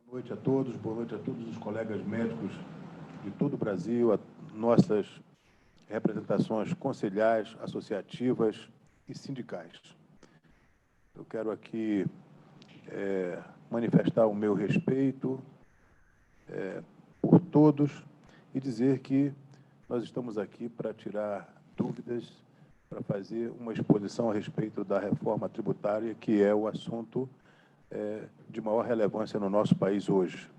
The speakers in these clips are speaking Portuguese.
Boa noite a todos, boa noite a todos os colegas médicos de todo o Brasil, a nossas representações conselhais, associativas e sindicais. Eu quero aqui manifestar o meu respeito por todos e dizer que nós estamos aqui para tirar dúvidas, para fazer uma exposição a respeito da reforma tributária, que é o assunto de maior relevância no nosso país hoje.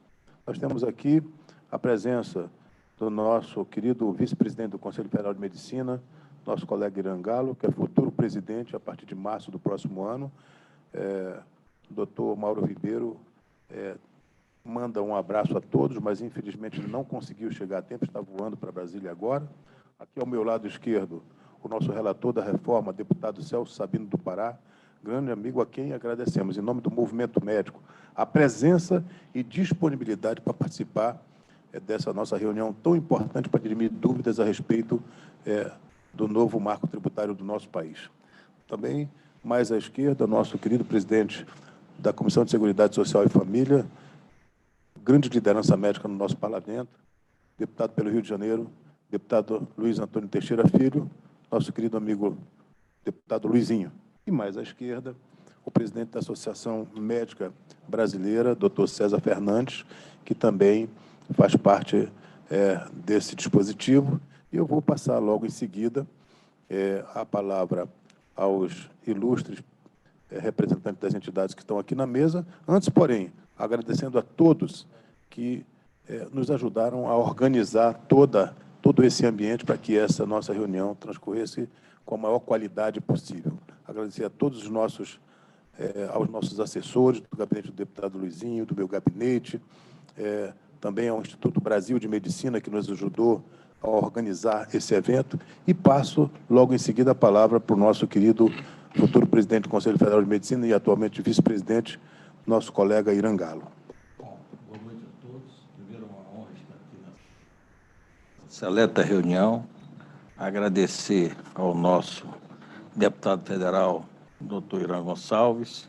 Nós temos aqui a presença do nosso querido vice-presidente do Conselho Federal de Medicina, nosso colega Irangalo, que é futuro presidente a partir de março do próximo ano. O doutor Mauro Ribeiro manda um abraço a todos, mas infelizmente ele não conseguiu chegar a tempo, está voando para Brasília agora. Aqui ao meu lado esquerdo, o nosso relator da reforma, deputado Celso Sabino do Pará, grande amigo a quem agradecemos, em nome do movimento médico, a presença e disponibilidade para participar dessa nossa reunião tão importante para dirimir dúvidas a respeito do novo marco tributário do nosso país. Também, mais à esquerda, nosso querido presidente da Comissão de Seguridade Social e Família, grande liderança médica no nosso parlamento, deputado pelo Rio de Janeiro, deputado Luiz Antônio Teixeira Filho, nosso querido amigo deputado Luizinho. E mais à esquerda, o presidente da Associação Médica Brasileira, doutor César Fernandes, que também faz parte desse dispositivo. E eu vou passar logo em seguida a palavra aos ilustres representantes das entidades que estão aqui na mesa. Antes, porém, agradecendo a todos que nos ajudaram a organizar todo esse ambiente para que essa nossa reunião transcorresse com a maior qualidade possível. Agradecer a todos os nossos, aos nossos assessores, do gabinete do deputado Luizinho, do meu gabinete, também ao Instituto Brasil de Medicina, que nos ajudou a organizar esse evento, e passo logo em seguida a palavra para o nosso querido futuro presidente do Conselho Federal de Medicina e atualmente vice-presidente, nosso colega Irangalo. Bom, boa noite a todos. Primeiro, uma honra estar aqui nessa seleta reunião. Agradecer ao nosso deputado federal, doutor Irã Gonçalves,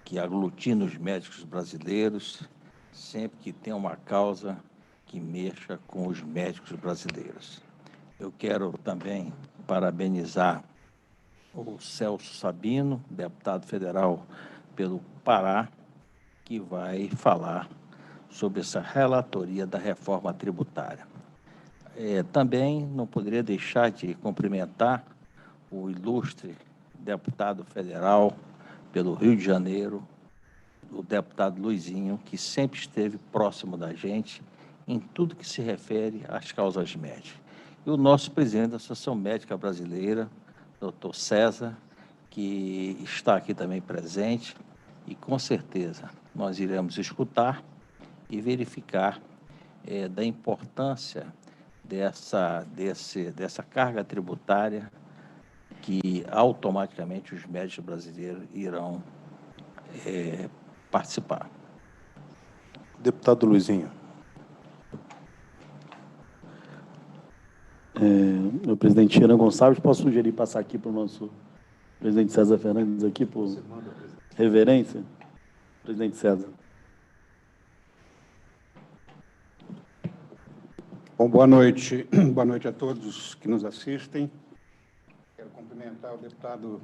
que aglutina os médicos brasileiros, sempre que tem uma causa que mexa com os médicos brasileiros. Eu quero também parabenizar o Celso Sabino, deputado federal pelo Pará, que vai falar sobre essa relatoria da reforma tributária. Também não poderia deixar de cumprimentar o ilustre deputado federal pelo Rio de Janeiro, o deputado Luizinho, que sempre esteve próximo da gente em tudo que se refere às causas médicas. E o nosso presidente da Associação Médica Brasileira, doutor César, que está aqui também presente, e com certeza nós iremos escutar e verificar da importância dessa carga tributária que automaticamente os médicos brasileiros irão participar. Deputado Luizinho. O presidente Irã Gonçalves, posso sugerir passar aqui para o nosso presidente César Fernandes, aqui, por reverência? Presidente César. Bom, boa noite a todos que nos assistem. Quero cumprimentar o deputado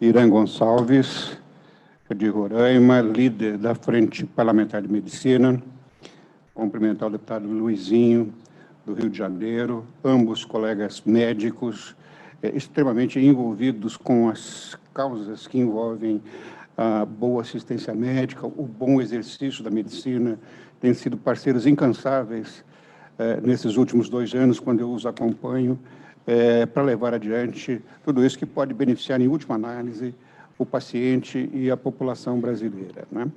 Irã Gonçalves, de Roraima, líder da Frente Parlamentar de Medicina. Cumprimentar o deputado Luizinho, do Rio de Janeiro, ambos colegas médicos, extremamente envolvidos com as causas que envolvem a boa assistência médica, o bom exercício da medicina, têm sido parceiros incansáveis nesses últimos 2 anos, quando eu os acompanho, para levar adiante tudo isso que pode beneficiar, em última análise, o paciente e a população brasileira, né?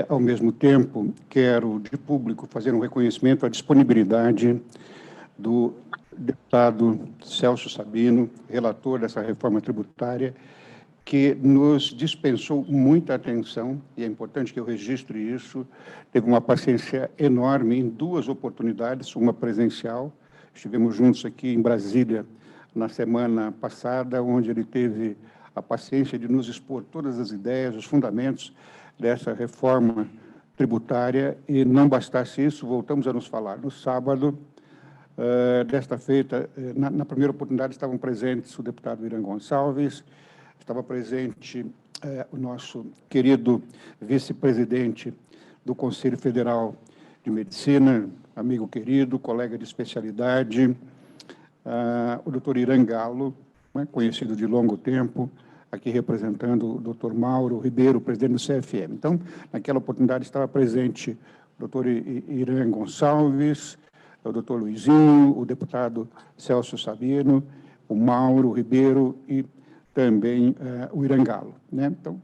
Ao mesmo tempo, quero, de público, fazer um reconhecimento à disponibilidade do deputado Celso Sabino, relator dessa reforma tributária, que nos dispensou muita atenção, e é importante que eu registre isso, teve uma paciência enorme em 2 oportunidades, uma presencial, estivemos juntos aqui em Brasília na semana passada, onde ele teve a paciência de nos expor todas as ideias, os fundamentos dessa reforma tributária, e não bastasse isso, voltamos a nos falar no sábado. Desta feita, na primeira oportunidade, estavam presentes o deputado Irã Gonçalves, estava presente o nosso querido vice-presidente do Conselho Federal de Medicina, amigo querido, colega de especialidade, o doutor Irã Galo, né, conhecido de longo tempo, aqui representando o doutor Mauro Ribeiro, presidente do CFM. Então, naquela oportunidade estava presente o doutor Irã Gonçalves, o doutor Luizinho, o deputado Celso Sabino, o Mauro Ribeiro e também o Irã Galo, né? Então,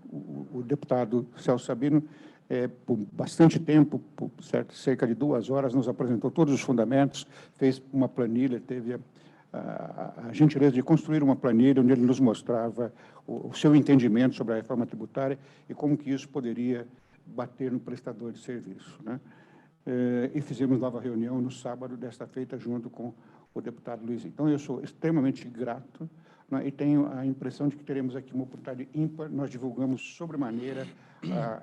o deputado Celso Sabino, por bastante tempo, por cerca de 2 horas, nos apresentou todos os fundamentos, fez uma planilha, teve a gentileza de construir uma planilha onde ele nos mostrava o seu entendimento sobre a reforma tributária e como que isso poderia bater no prestador de serviço, né? E fizemos nova reunião no sábado desta feita junto com o deputado Luizinho. Então, eu sou extremamente grato, né, e tenho a impressão de que teremos aqui uma oportunidade ímpar. Nós divulgamos sobremaneira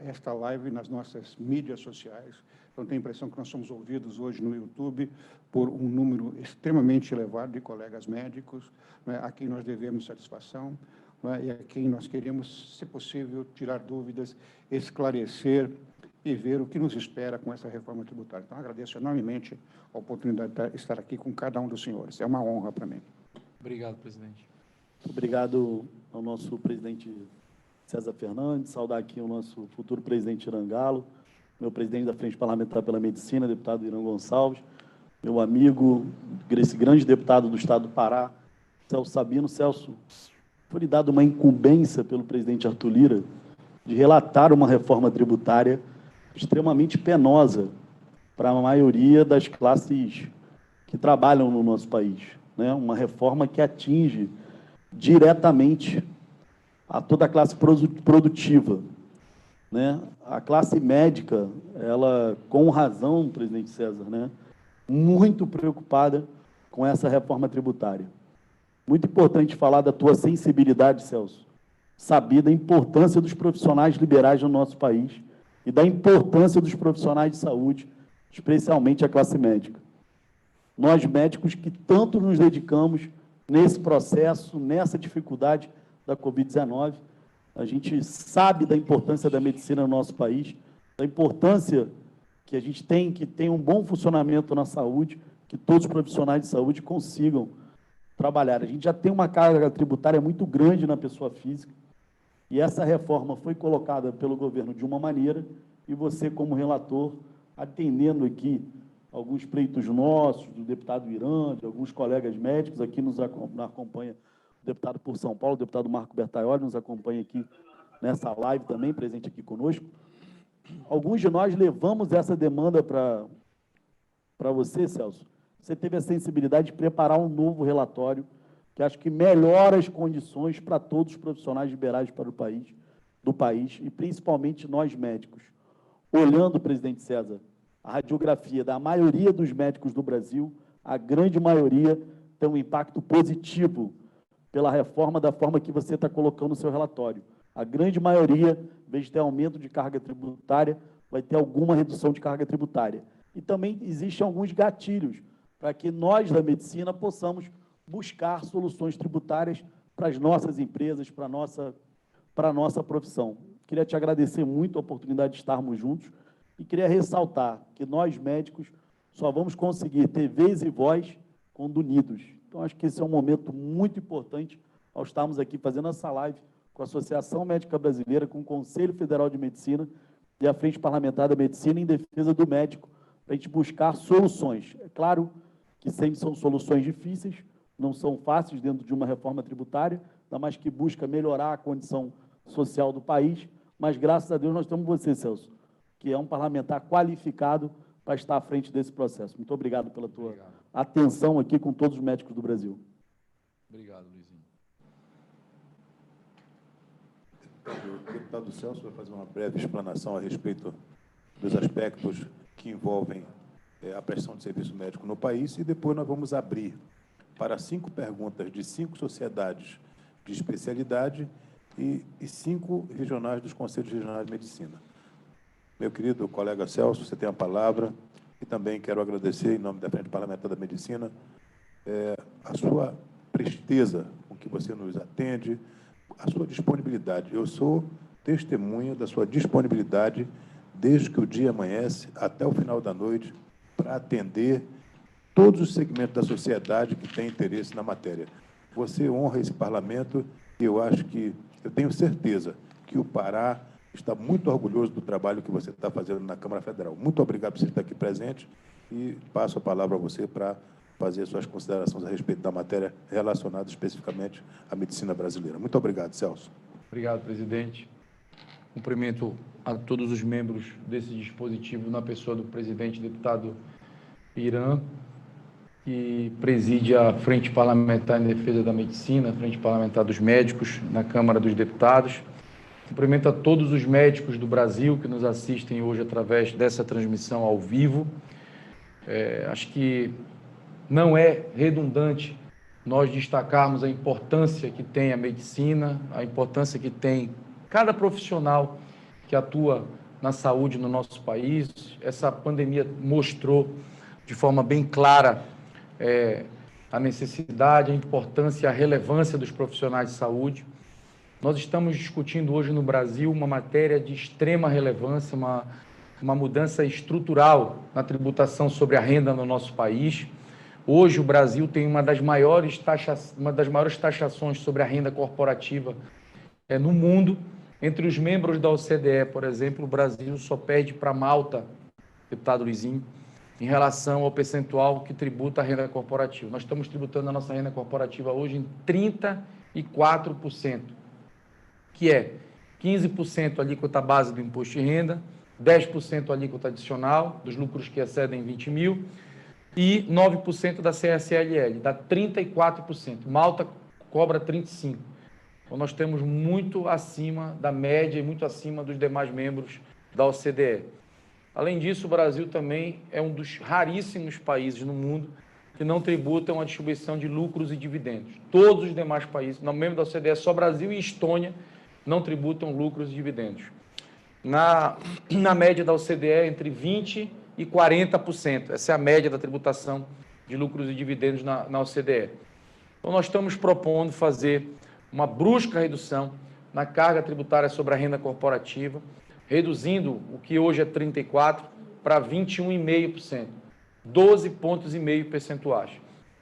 esta live nas nossas mídias sociais. Então, tenho a impressão que nós somos ouvidos hoje no YouTube por um número extremamente elevado de colegas médicos, né, a quem nós devemos satisfação, né, e a quem nós queremos, se possível, tirar dúvidas, esclarecer e ver o que nos espera com essa reforma tributária. Então, agradeço enormemente a oportunidade de estar aqui com cada um dos senhores. É uma honra para mim. Obrigado, presidente. Obrigado ao nosso presidente César Fernandes, saudar aqui o nosso futuro presidente Irã Galo, meu presidente da Frente Parlamentar pela Medicina, deputado Irã Gonçalves, meu amigo, esse grande deputado do Estado do Pará, Celso Sabino. Celso, foi-lhe dada uma incumbência pelo presidente Arthur Lira de relatar uma reforma tributária extremamente penosa para a maioria das classes que trabalham no nosso país, né? Uma reforma que atinge diretamente a toda a classe produtiva, né? A classe médica, ela, com razão, presidente César, né, muito preocupada com essa reforma tributária. Muito importante falar da tua sensibilidade, Celso, sabida a importância dos profissionais liberais no nosso país e da importância dos profissionais de saúde, especialmente a classe médica. Nós, médicos, que tanto nos dedicamos nesse processo, nessa dificuldade da Covid-19, a gente sabe da importância da medicina no nosso país, da importância que a gente tem, que tem um bom funcionamento na saúde, que todos os profissionais de saúde consigam trabalhar. A gente já tem uma carga tributária muito grande na pessoa física, e essa reforma foi colocada pelo governo de uma maneira, e você, como relator, atendendo aqui alguns pleitos nossos, do deputado Irã, de alguns colegas médicos, aqui nos acompanha o deputado por São Paulo, o deputado Marco Bertaioli, nos acompanha aqui nessa live também, presente aqui conosco. Alguns de nós levamos essa demanda para você, Celso. Você teve a sensibilidade de preparar um novo relatório que acho que melhora as condições para todos os profissionais liberais para o país, e principalmente nós médicos. Olhando, presidente César, a radiografia da maioria dos médicos do Brasil, a grande maioria tem um impacto positivo pela reforma da forma que você está colocando no seu relatório. A grande maioria, em vez de ter aumento de carga tributária, vai ter alguma redução de carga tributária. E também existem alguns gatilhos para que nós, da medicina, possamos buscar soluções tributárias para as nossas empresas, para a nossa profissão. Queria te agradecer muito a oportunidade de estarmos juntos e queria ressaltar que nós, médicos, só vamos conseguir ter vez e voz quando unidos. Então, acho que esse é um momento muito importante ao estarmos aqui fazendo essa live com a Associação Médica Brasileira, com o Conselho Federal de Medicina e a Frente Parlamentar da Medicina em defesa do médico, para a gente buscar soluções. É claro que sempre são soluções difíceis, não são fáceis dentro de uma reforma tributária, ainda mais que busca melhorar a condição social do país, mas, graças a Deus, nós temos você, Celso, que é um parlamentar qualificado para estar à frente desse processo. Muito obrigado pela tua atenção aqui com todos os médicos do Brasil. Obrigado, Luizinho. O deputado Celso vai fazer uma breve explanação a respeito dos aspectos que envolvem a prestação de serviço médico no país, e depois nós vamos abrir para 5 perguntas de 5 sociedades de especialidade e 5 regionais dos Conselhos Regionais de Medicina. Meu querido colega Celso, você tem a palavra. E também quero agradecer, em nome da Frente Parlamentar da Medicina, a sua presteza com que você nos atende, a sua disponibilidade. Eu sou testemunha da sua disponibilidade desde que o dia amanhece até o final da noite para atender todos os segmentos da sociedade que têm interesse na matéria. Você honra esse parlamento e eu tenho certeza que o Pará está muito orgulhoso do trabalho que você está fazendo na Câmara Federal. Muito obrigado por você estar aqui presente e passo a palavra a você para fazer suas considerações a respeito da matéria relacionada especificamente à medicina brasileira. Muito obrigado, Celso. Obrigado, presidente. Cumprimento a todos os membros desse dispositivo, na pessoa do presidente deputado Irã, que preside a Frente Parlamentar em Defesa da Medicina, a Frente Parlamentar dos Médicos, na Câmara dos Deputados. Cumprimento a todos os médicos do Brasil que nos assistem hoje através dessa transmissão ao vivo. Acho que não é redundante nós destacarmos a importância que tem a medicina, a importância que tem cada profissional que atua na saúde no nosso país. Essa pandemia mostrou de forma bem clara a necessidade, a importância e a relevância dos profissionais de saúde. Nós estamos discutindo hoje no Brasil uma matéria de extrema relevância, uma mudança estrutural na tributação sobre a renda no nosso país. Hoje o Brasil tem uma das maiores taxações sobre a renda corporativa no mundo. Entre os membros da OCDE, por exemplo, o Brasil só perde para Malta, deputado Luizinho, em relação ao percentual que tributa a renda corporativa. Nós estamos tributando a nossa renda corporativa hoje em 34%, que é 15% alíquota base do imposto de renda, 10% alíquota adicional dos lucros que excedem 20 mil e 9% da CSLL, dá 34%. Malta cobra 35%. Então, nós temos muito acima da média e muito acima dos demais membros da OCDE. Além disso, o Brasil também é um dos raríssimos países no mundo que não tributam a distribuição de lucros e dividendos. Todos os demais países, no membro da OCDE, só Brasil e Estônia não tributam lucros e dividendos. Na média da OCDE, entre 20% e 40%. Essa é a média da tributação de lucros e dividendos na OCDE. Então, nós estamos propondo fazer uma brusca redução na carga tributária sobre a renda corporativa, reduzindo o que hoje é 34% para 21,5%, 12,5 pontos percentuais.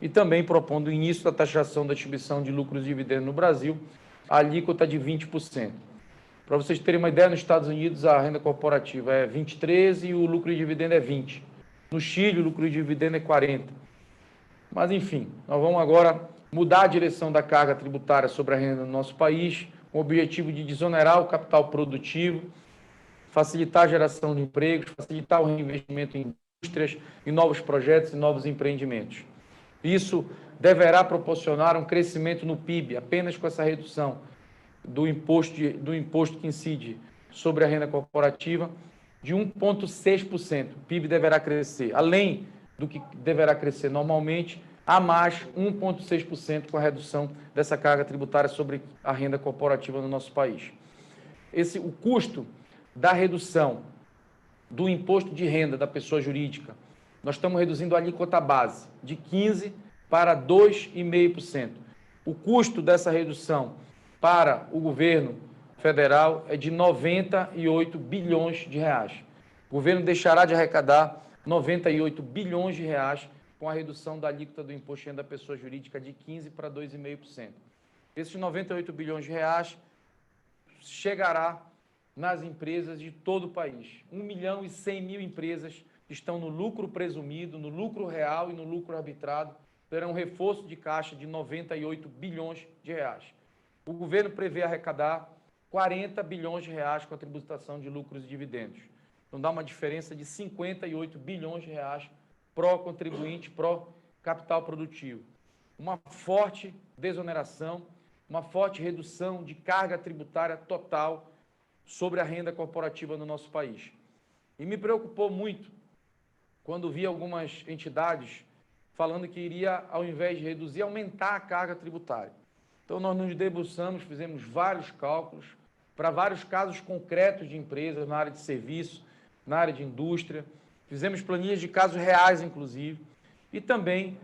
E também propondo o início da taxação da distribuição de lucros e dividendos no Brasil, a alíquota de 20%. Para vocês terem uma ideia, nos Estados Unidos a renda corporativa é 23% e o lucro e dividendo é 20%. No Chile, o lucro e dividendo é 40%. Mas, enfim, nós vamos agora mudar a direção da carga tributária sobre a renda no nosso país, com o objetivo de desonerar o capital produtivo, facilitar a geração de empregos, facilitar o reinvestimento em indústrias, em novos projetos e novos empreendimentos. Isso deverá proporcionar um crescimento no PIB, apenas com essa redução do imposto que incide sobre a renda corporativa, de 1,6%. O PIB deverá crescer, além do que deverá crescer normalmente, a mais 1,6% com a redução dessa carga tributária sobre a renda corporativa no nosso país. O custo da redução do imposto de renda da pessoa jurídica, nós estamos reduzindo a alíquota base de 15% para 2,5%. O custo dessa redução para o governo federal é de 98 bilhões de reais. O governo deixará de arrecadar 98 bilhões de reais com a redução da alíquota do imposto de renda da pessoa jurídica de 15% para 2,5%. Esses 98 bilhões de reais chegará nas empresas de todo o país. 1.100.000 empresas estão no lucro presumido, no lucro real e no lucro arbitrado, terão um reforço de caixa de 98 bilhões de reais. O governo prevê arrecadar 40 bilhões de reais com a tributação de lucros e dividendos. Então, dá uma diferença de 58 bilhões de reais pró-contribuinte, pró-capital produtivo. Uma forte desoneração, uma forte redução de carga tributária total sobre a renda corporativa no nosso país. E me preocupou muito quando vi algumas entidades falando que iria, ao invés de reduzir, aumentar a carga tributária. Então, nós nos debruçamos, fizemos vários cálculos para vários casos concretos de empresas na área de serviço, na área de indústria, fizemos planilhas de casos reais, inclusive, e também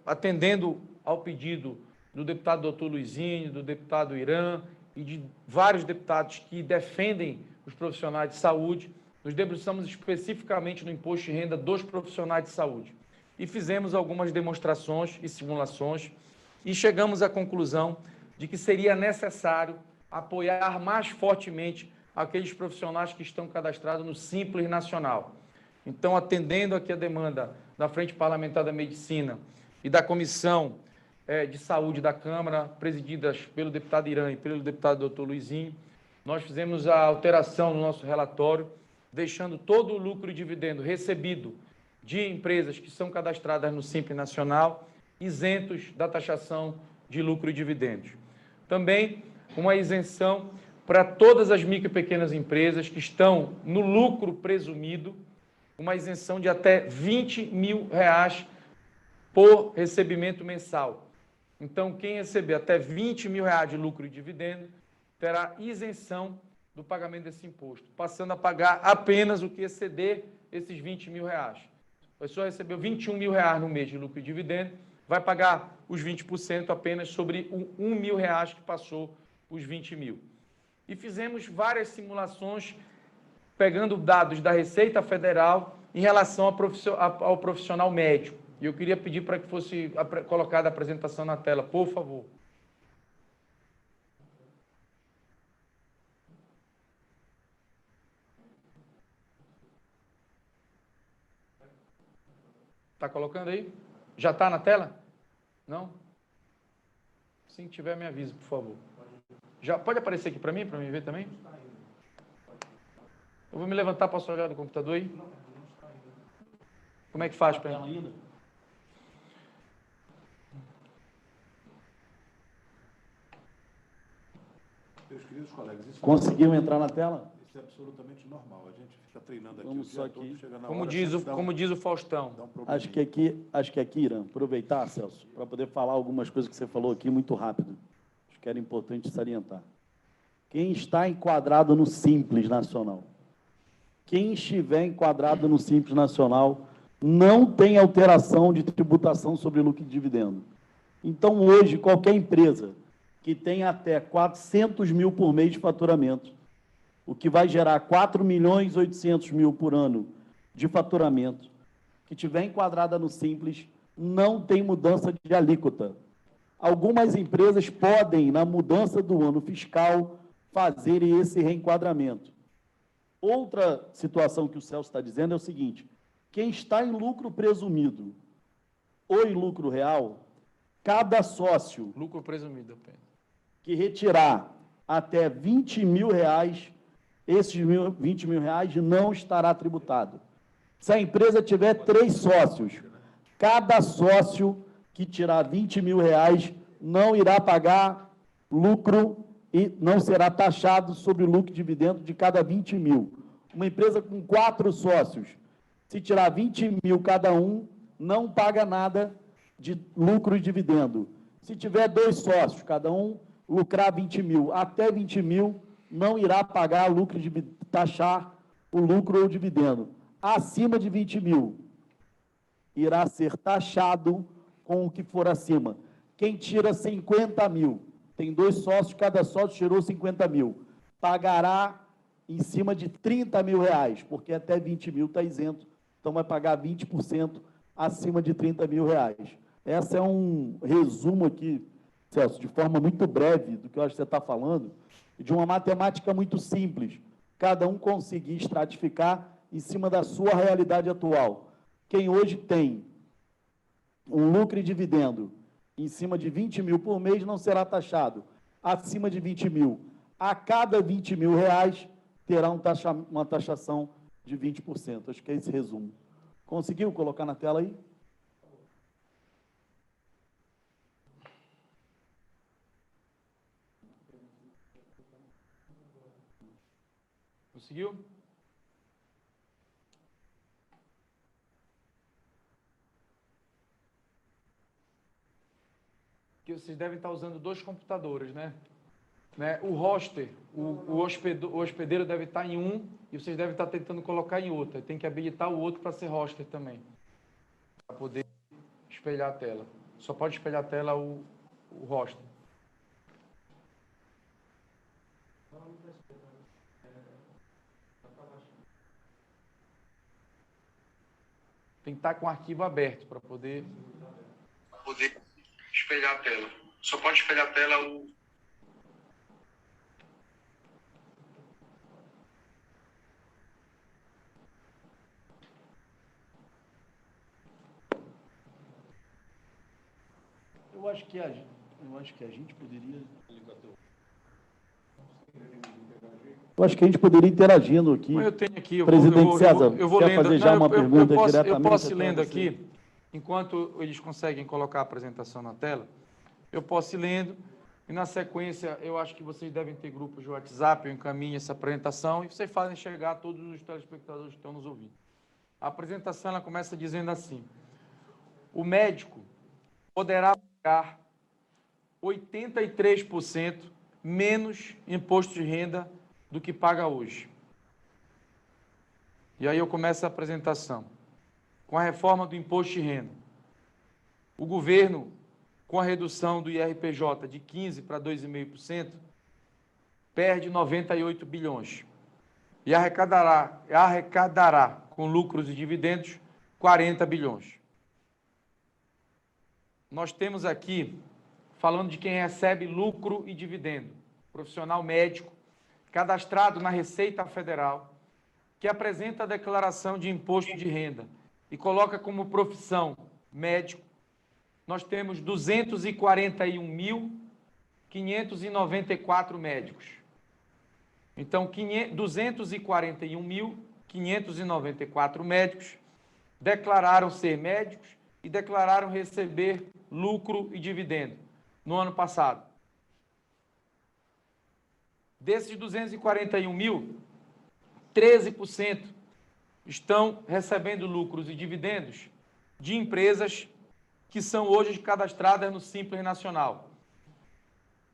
atendendo ao pedido do deputado doutor Luizinho, do deputado Irã e de vários deputados que defendem os profissionais de saúde, nos debruçamos especificamente no imposto de renda dos profissionais de saúde. E fizemos algumas demonstrações e simulações e chegamos à conclusão de que seria necessário apoiar mais fortemente aqueles profissionais que estão cadastrados no Simples Nacional. Então, atendendo aqui a demanda da Frente Parlamentar da Medicina e da Comissão de Saúde da Câmara, presididas pelo deputado Irã e pelo deputado doutor Luizinho, nós fizemos a alteração no nosso relatório, deixando todo o lucro e dividendo recebido de empresas que são cadastradas no Simples Nacional isentos da taxação de lucro e dividendos. Também uma isenção para todas as micro e pequenas empresas que estão no lucro presumido, uma isenção de até R$20 mil por recebimento mensal. Então, quem receber até R$20 mil de lucro e dividendo terá isenção do pagamento desse imposto, passando a pagar apenas o que exceder esses R$20 mil. A pessoa recebeu R$21 mil no mês de lucro e dividendo, vai pagar os 20% apenas sobre R$1 mil que passou os 20 mil. E fizemos várias simulações, pegando dados da Receita Federal em relação ao profissional médico. E eu queria pedir para que fosse colocada a apresentação na tela, por favor. Está colocando aí? Já está na tela? Não? Se tiver, me avise, por favor. Já pode aparecer aqui para mim ver também? Eu vou me levantar, posso olhar do computador aí? Como é que faz para ela ainda? Meus queridos colegas, isso Conseguiu entrar na tela? isso é absolutamente normal. A gente fica treinando aqui Vamos o só dia todo, aqui. chega na Como hora, diz, sempre como diz o Faustão. dá um probleminha. Acho que aqui, Irã, aproveitar, Celso, para poder falar algumas coisas que você falou aqui muito rápido. Acho que era importante salientar. Quem está enquadrado no Simples Nacional, quem estiver enquadrado no Simples Nacional, não tem alteração de tributação sobre lucro e dividendo. Então, hoje, qualquer empresa que tenha até 400 mil por mês de faturamento, o que vai gerar 4.800.000 por ano de faturamento, que tiver enquadrada no Simples, não tem mudança de alíquota. Algumas empresas podem, na mudança do ano fiscal, fazer esse reenquadramento. Outra situação que o Celso está dizendo é o seguinte: quem está em lucro presumido ou em lucro real, cada sócio Lucro presumido apenas. que retirar até R$20 mil, esses R$20 mil não estará tributado. Se a empresa tiver 3 sócios, cada sócio que tirar R$20 mil não irá pagar lucro e não será taxado sobre o lucro e dividendo de cada 20 mil. Uma empresa com 4 sócios, se tirar 20 mil cada um, não paga nada de lucro e dividendo. Se tiver 2 sócios, cada um lucrar 20 mil, até 20 mil, não irá pagar lucro e taxar o lucro ou dividendo. Acima de 20 mil, irá ser taxado com o que for acima. Quem tira 50 mil, tem 2 sócios, cada sócio tirou 50 mil, pagará em cima de R$30 mil, porque até 20 mil está isento, então vai pagar 20% acima de R$30 mil. Esse é um resumo aqui, Celso, de forma muito breve do que eu acho que você está falando, de uma matemática muito simples, cada um conseguir estratificar em cima da sua realidade atual. Quem hoje tem um lucro e dividendo em cima de 20 mil por mês não será taxado. Acima de 20 mil, a cada 20 mil terá uma taxação de 20%. Acho que é esse resumo. Conseguiu colocar na tela aí? Conseguiu? Que vocês devem estar usando 2 computadores, né? né, o roster, o hospedeiro deve estar em um e vocês devem estar tentando colocar em outro. Tem que habilitar o outro para ser roster também, para poder espelhar a tela. Só pode espelhar a tela o roster. Tem que estar com o arquivo aberto para poder espelhar a tela. Só pode espelhar a tela o... Eu acho que a gente poderia... Eu acho que a gente poderia ir interagindo aqui. Eu tenho aqui, presidente César, eu vou quer lendo. fazer já uma pergunta diretamente? Eu posso ir até lendo você? aqui, enquanto eles conseguem colocar a apresentação na tela, eu posso ir lendo, e na sequência, eu acho que vocês devem ter grupos de WhatsApp, eu encaminho essa apresentação, e vocês fazem chegar a todos os telespectadores que estão nos ouvindo. A apresentação, ela começa dizendo assim: o médico poderá pagar 83% menos imposto de renda do que paga hoje. E aí eu começo a apresentação. Com a reforma do imposto de renda, o governo, com a redução do IRPJ de 15% para 2,5%, perde 98 bilhões. E arrecadará com lucros e dividendos 40 bilhões. Nós temos aqui, falando de quem recebe lucro e dividendo, profissional médico, cadastrado na Receita Federal, que apresenta a declaração de imposto de renda e coloca como profissão médico, nós temos 241.594 médicos. Então, 241.594 médicos declararam ser médicos e declararam receber lucro e dividendo no ano passado. Desses 241 mil, 13% estão recebendo lucros e dividendos de empresas que são hoje cadastradas no Simples Nacional.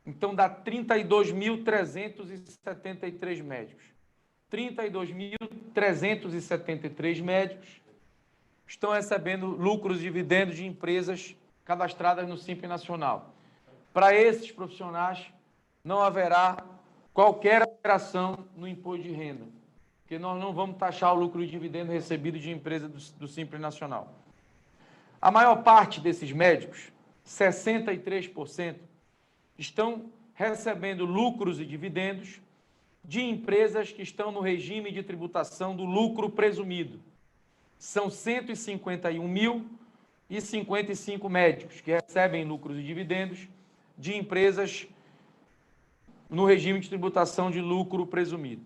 Então, dá 32.373 médicos. 32.373 médicos estão recebendo lucros e dividendos de empresas cadastradas no Simples Nacional. Para esses profissionais, não haverá qualquer alteração no imposto de renda, porque nós não vamos taxar o lucro e dividendo recebido de empresa do Simples Nacional. A maior parte desses médicos, 63%, estão recebendo lucros e dividendos de empresas que estão no regime de tributação do lucro presumido. São 151.055 médicos que recebem lucros e dividendos de empresas no regime de tributação de lucro presumido.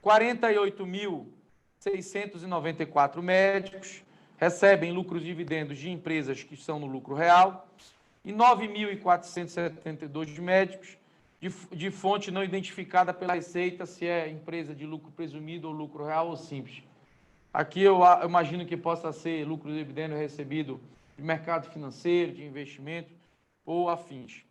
48.694 médicos recebem lucros e dividendos de empresas que estão no lucro real e 9.472 médicos de fonte não identificada pela Receita, se é empresa de lucro presumido ou lucro real ou simples. Aqui eu imagino que possa ser lucro e dividendo recebido de mercado financeiro, de investimento ou afins.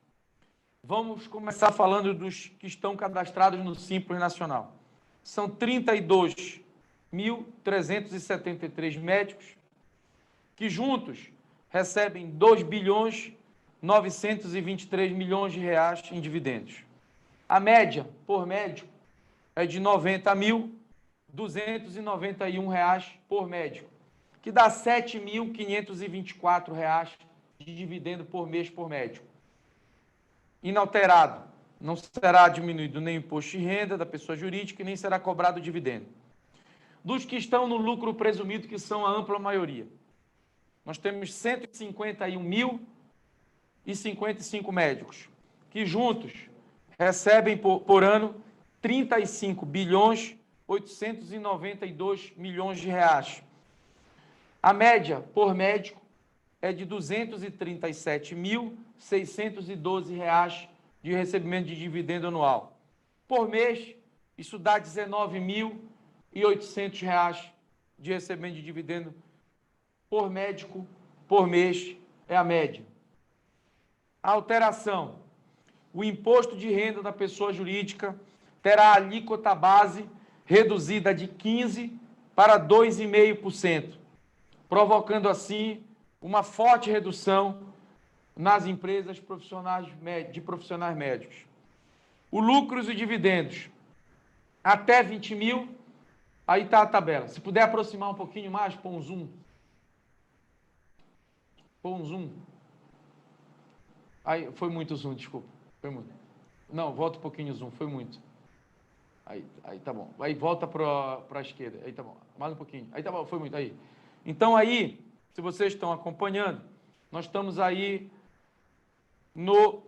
Vamos começar falando dos que estão cadastrados no Simples Nacional. São 32.373 médicos que juntos recebem 2.923 milhões de reais em dividendos. A média por médico é de R$ 90.291 reais por médico, que dá R$ 7.524 reais de dividendo por mês por médico. Inalterado, não será diminuído nem o imposto de renda da pessoa jurídica e nem será cobrado dividendo. Dos que estão no lucro presumido, que são a ampla maioria, nós temos 151.055 médicos, que juntos recebem por ano 35.892 milhões de reais. A média por médico é de R$ 237.612 reais de recebimento de dividendo anual. Por mês, isso dá R$ 19.800 reais de recebimento de dividendo por médico por mês, é a média. A alteração o imposto de renda da pessoa jurídica terá a alíquota base reduzida de 15% para 2,5%, provocando assim uma forte redução nas empresas de profissionais médicos. O lucros e dividendos até 20 mil, aí está a tabela. Se puder aproximar um pouquinho mais, põe um zoom. Põe um zoom. Aí, foi muito zoom, desculpa. Foi muito. Não, volta um pouquinho o zoom, foi muito. Aí tá bom. Aí volta para a esquerda. Aí tá bom. Mais um pouquinho. Aí tá bom, foi muito. Aí. Então aí, se vocês estão acompanhando, nós estamos aí no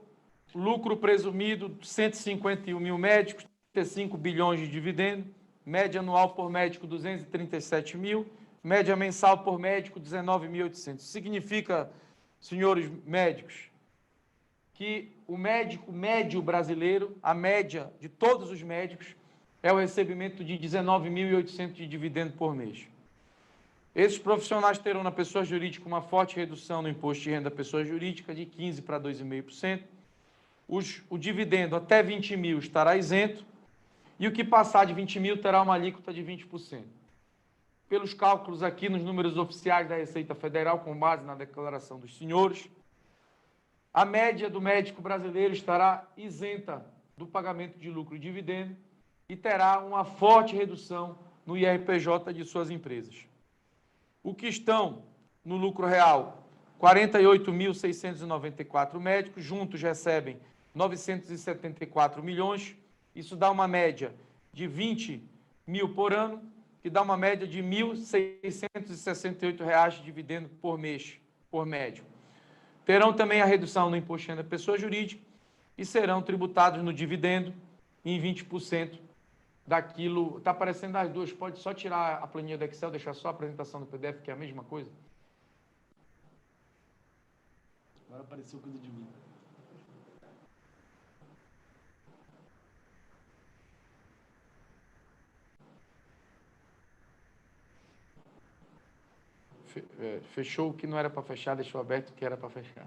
lucro presumido de 151 mil médicos, 35 bilhões de dividendo, média anual por médico 237 mil, média mensal por médico 19.800. Significa, senhores médicos, que o médico médio brasileiro, a média de todos os médicos, é o recebimento de 19.800 de dividendo por mês. Esses profissionais terão na pessoa jurídica uma forte redução no imposto de renda da pessoa jurídica de 15% para 2,5%. O dividendo até 20 mil estará isento e o que passar de 20 mil terá uma alíquota de 20%. Pelos cálculos aqui nos números oficiais da Receita Federal, com base na declaração dos senhores, a média do médico brasileiro estará isenta do pagamento de lucro e dividendo e terá uma forte redução no IRPJ de suas empresas. O que estão no lucro real, 48.694 médicos, juntos recebem 974 milhões, isso dá uma média de 20 mil por ano, que dá uma média de R$ 1.668 de dividendo por mês, por médico. Terão também a redução no imposto de renda da pessoa jurídica e serão tributados no dividendo em 20% daquilo. Está aparecendo as duas, pode só tirar a planilha do Excel, deixar só a apresentação do PDF, que é a mesma coisa. Agora apareceu coisa de mim. Fechou o que não era para fechar, deixou aberto o que era para fechar.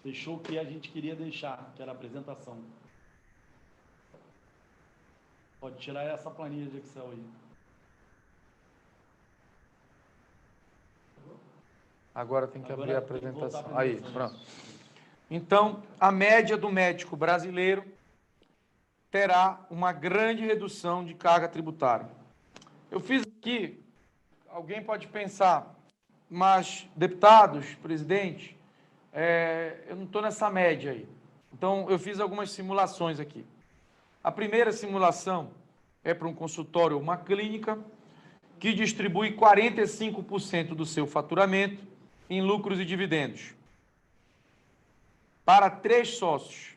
Fechou o que a gente queria deixar, que era a apresentação. Pode tirar essa planilha de Excel aí. Agora tem que abrir a apresentação. Aí, pronto. Isso. Então, a média do médico brasileiro terá uma grande redução de carga tributária. Eu fiz aqui, alguém pode pensar, mas, deputados, presidente, eu não estou nessa média aí. Então, eu fiz algumas simulações aqui. A primeira simulação é para um consultório ou uma clínica que distribui 45% do seu faturamento em lucros e dividendos para 3 sócios,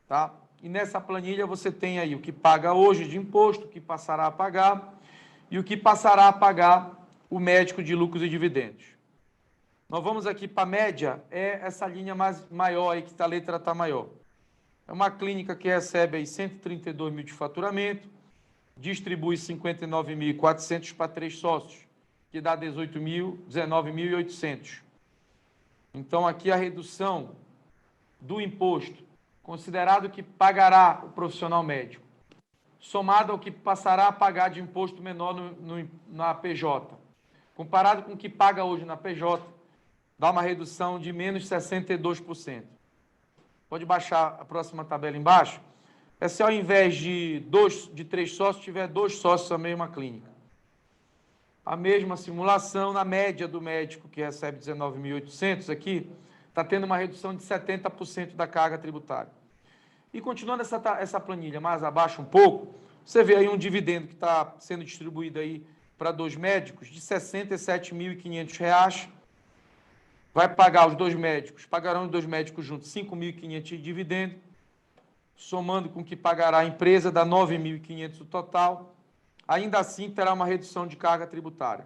tá? E nessa planilha você tem aí o que paga hoje de imposto, o que passará a pagar e o que passará a pagar o médico de lucros e dividendos. Nós vamos aqui para a média, é essa linha maior aí, que a letra está maior. É uma clínica que recebe aí 132 mil de faturamento, distribui 59.400 para 3 sócios, que dá 19.800. Então, aqui a redução do imposto, considerado que pagará o profissional médico, somado ao que passará a pagar de imposto menor na PJ, comparado com o que paga hoje na PJ, dá uma redução de menos 62%. Pode baixar a próxima tabela embaixo. É se ao invés de 3 sócios, tiver 2 sócios a mesma clínica. A mesma simulação, na média do médico que recebe 19.800 aqui, está tendo uma redução de 70% da carga tributária. E continuando essa planilha mais abaixo um pouco, você vê aí um dividendo que está sendo distribuído aí para 2 médicos de R$ 67.500. Vai pagar os 2 médicos, pagarão os 2 médicos juntos R$ 5.500 de dividendo, somando com o que pagará a empresa, dá R$ 9.500 o total. Ainda assim, terá uma redução de carga tributária.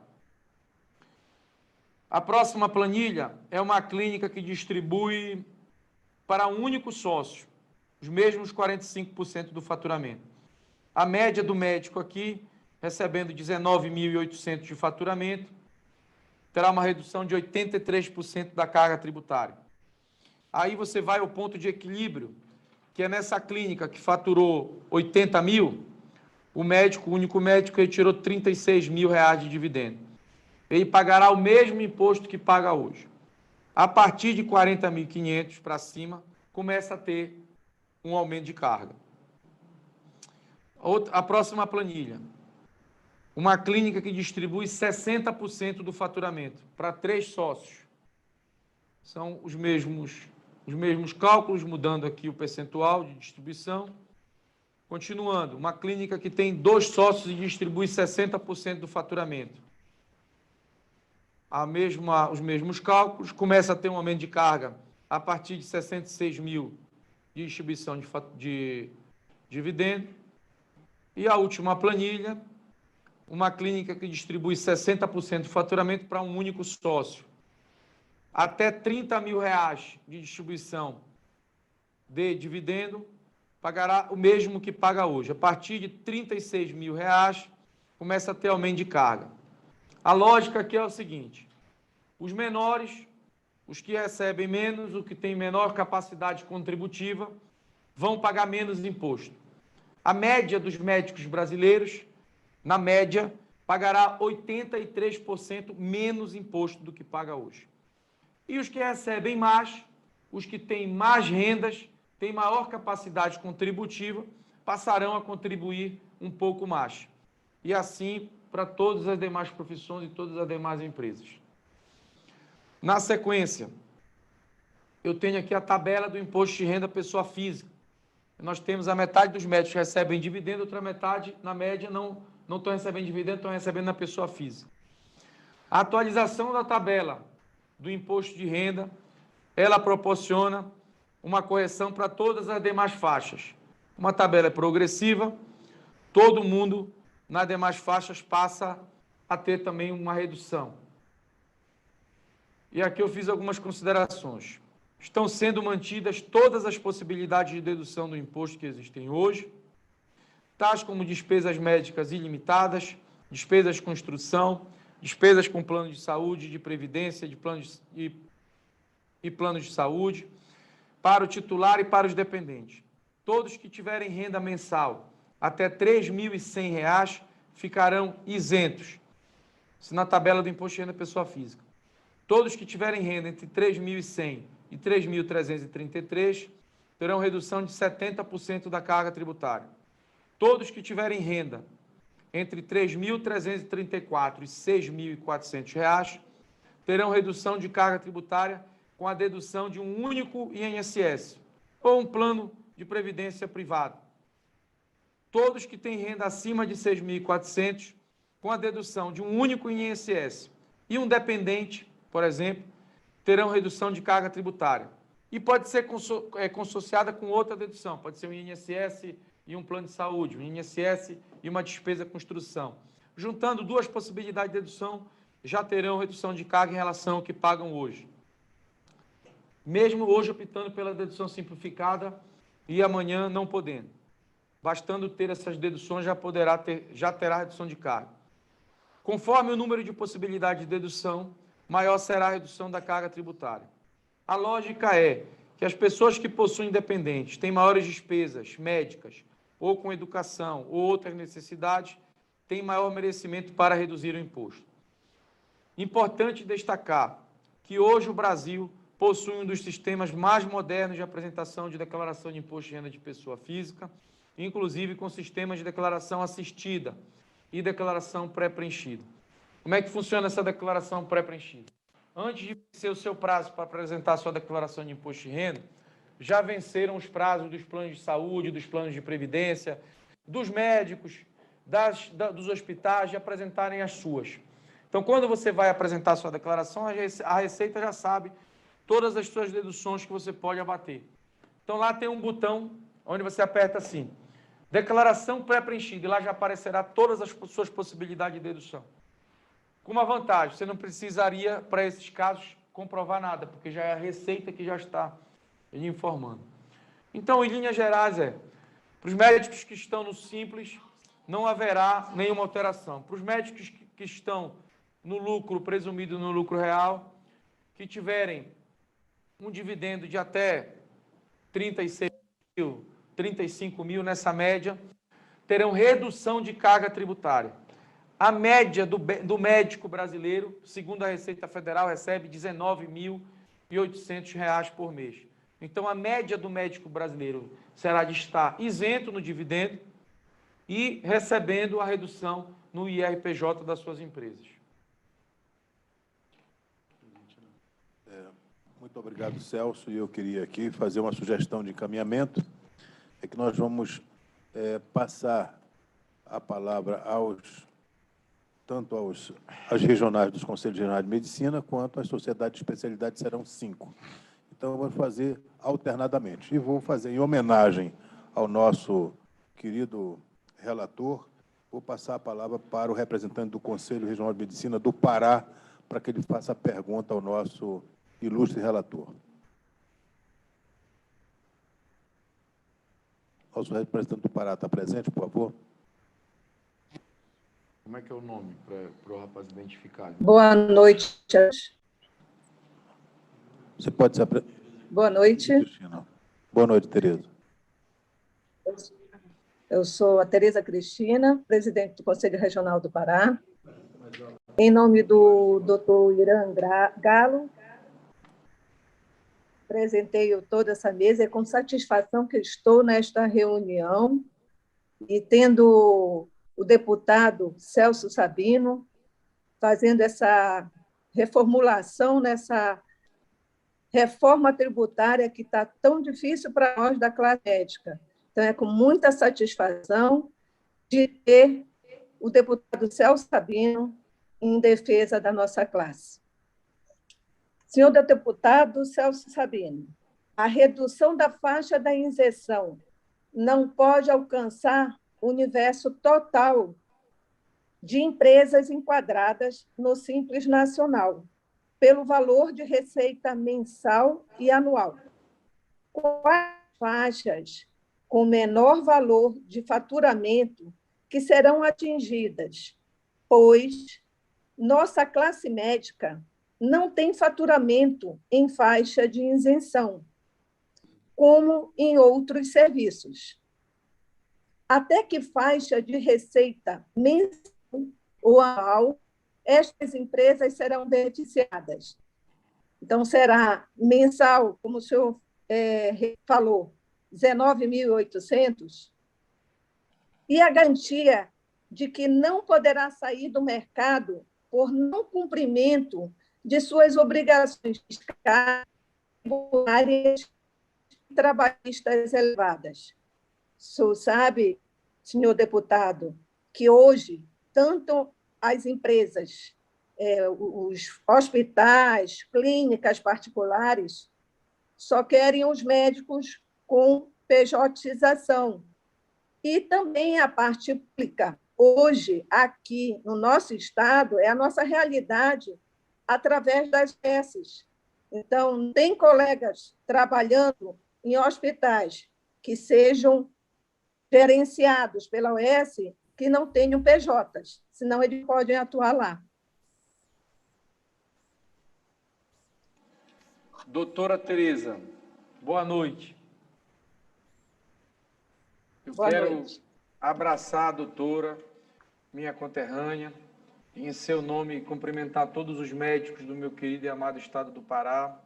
A próxima planilha é uma clínica que distribui para um único sócio os mesmos 45% do faturamento. A média do médico aqui, recebendo 19.800 de faturamento, terá uma redução de 83% da carga tributária. Aí você vai ao ponto de equilíbrio, que é nessa clínica que faturou 80 mil, o único médico, retirou 36 mil reais de dividendo. Ele pagará o mesmo imposto que paga hoje. A partir de 40.500 para cima, começa a ter um aumento de carga. A próxima planilha. Uma clínica que distribui 60% do faturamento para 3 sócios. São os mesmos cálculos, mudando aqui o percentual de distribuição. Continuando, uma clínica que tem 2 sócios e distribui 60% do faturamento. Os mesmos cálculos, começa a ter um aumento de carga a partir de 66 mil de distribuição de dividendo. E a última planilha, uma clínica que distribui 60% do faturamento para um único sócio. Até 30 mil reais de distribuição de dividendo, pagará o mesmo que paga hoje. A partir de 36 mil reais, começa a ter aumento de carga. A lógica aqui é o seguinte: os menores, os que recebem menos, os que têm menor capacidade contributiva, vão pagar menos imposto. A média dos médicos brasileiros, na média, pagará 83% menos imposto do que paga hoje. E os que recebem mais, os que têm mais rendas, têm maior capacidade contributiva, passarão a contribuir um pouco mais. E assim para todas as demais profissões e todas as demais empresas. Na sequência, eu tenho aqui a tabela do imposto de renda pessoa física. Nós temos a metade dos médicos que recebem dividendo, outra metade, na média, não estão recebendo dividendo, estão recebendo na pessoa física. A atualização da tabela do imposto de renda, ela proporciona uma correção para todas as demais faixas. Uma tabela progressiva, todo mundo nas demais faixas passa a ter também uma redução. E aqui eu fiz algumas considerações. Estão sendo mantidas todas as possibilidades de dedução do imposto que existem hoje, tais como despesas médicas ilimitadas, despesas de construção, despesas com plano de saúde, de previdência, planos de saúde, para o titular e para os dependentes. Todos que tiverem renda mensal até R$ 3.100 ficarão isentos, se na tabela do imposto de renda pessoa física. Todos que tiverem renda entre R$ 3.100 e R$ 3.333 terão redução de 70% da carga tributária. Todos que tiverem renda entre R$ 3.334 e R$ 6.400 terão redução de carga tributária com a dedução de um único INSS ou um plano de previdência privado. Todos que têm renda acima de R$ 6.400 com a dedução de um único INSS e um dependente, por exemplo, terão redução de carga tributária. E pode ser consociada com outra dedução, pode ser um INSS e um plano de saúde, um INSS e uma despesa de construção. Juntando duas possibilidades de dedução, já terão redução de carga em relação ao que pagam hoje. Mesmo hoje optando pela dedução simplificada e amanhã não podendo. Bastando ter essas deduções, já terá redução de carga. Conforme o número de possibilidades de dedução, maior será a redução da carga tributária. A lógica é que as pessoas que possuem dependentes têm maiores despesas médicas, ou com educação, ou outras necessidades, têm maior merecimento para reduzir o imposto. Importante destacar que hoje o Brasil possui um dos sistemas mais modernos de apresentação de declaração de imposto de renda de pessoa física, inclusive com sistemas de declaração assistida e declaração pré-preenchida. Como é que funciona essa declaração pré-preenchida? Antes de vencer o seu prazo para apresentar a sua declaração de imposto de renda, já venceram os prazos dos planos de saúde, dos planos de previdência, dos médicos, dos hospitais, de apresentarem as suas. Então, quando você vai apresentar a sua declaração, a Receita já sabe todas as suas deduções que você pode abater. Então, lá tem um botão onde você aperta assim, declaração pré-preenchida, e lá já aparecerá todas as suas possibilidades de dedução. Com uma vantagem, você não precisaria, para esses casos, comprovar nada, porque já é a Receita que já está lhe informando. Então, em linhas gerais, Para os médicos que estão no Simples, não haverá nenhuma alteração. Para os médicos que estão no lucro, presumido no lucro real, que tiverem um dividendo de até 36 mil, 35 mil nessa média, terão redução de carga tributária. A média do médico brasileiro, segundo a Receita Federal, recebe R$ 19.800 por mês. Então, a média do médico brasileiro será de estar isento no dividendo e recebendo a redução no IRPJ das suas empresas. Muito obrigado, Celso. E eu queria aqui fazer uma sugestão de encaminhamento, é que nós vamos passar a palavra tanto às regionais dos Conselhos Regionais de Medicina, quanto às sociedades de especialidade, serão 5. Então, vamos fazer alternadamente. E vou fazer, em homenagem ao nosso querido relator, vou passar a palavra para o representante do Conselho Regional de Medicina do Pará, para que ele faça a pergunta ao nosso ilustre relator. Nosso representante do Pará está presente, por favor? Como é que é o nome para o rapaz identificar? Boa noite. Você pode se apresentar. Boa noite. Cristina. Boa noite, Tereza. Eu sou a Tereza Cristina, presidente do Conselho Regional do Pará. Em nome do Dr. Irã Galo, apresentei toda essa mesa. É com satisfação que estou nesta reunião e tendo o deputado Celso Sabino fazendo essa reformulação nessa reforma tributária que está tão difícil para nós da classe médica. Então, é com muita satisfação de ter o deputado Celso Sabino em defesa da nossa classe. Senhor deputado Celso Sabino, a redução da faixa da isenção não pode alcançar o universo total de empresas enquadradas no Simples Nacional, pelo valor de receita mensal e anual. Quais faixas com menor valor de faturamento que serão atingidas? Pois nossa classe médica não tem faturamento em faixa de isenção, como em outros serviços. Até que faixa de receita mensal ou anual estas empresas serão beneficiadas? Então, será mensal, como o senhor falou, 19.800, e a garantia de que não poderá sair do mercado por não cumprimento de suas obrigações fiscais, tributárias e trabalhistas elevadas. O senhor sabe, senhor deputado, que hoje, tanto as empresas, os hospitais, clínicas particulares, só querem os médicos com pejotização. E também a parte pública. Hoje, aqui no nosso estado, é a nossa realidade através das OS. Então, tem colegas trabalhando em hospitais que sejam gerenciados pela OS que não tenham PJs, senão eles podem atuar lá. Doutora Tereza, boa noite. Eu quero abraçar a doutora, minha conterrânea, e em seu nome cumprimentar todos os médicos do meu querido e amado estado do Pará,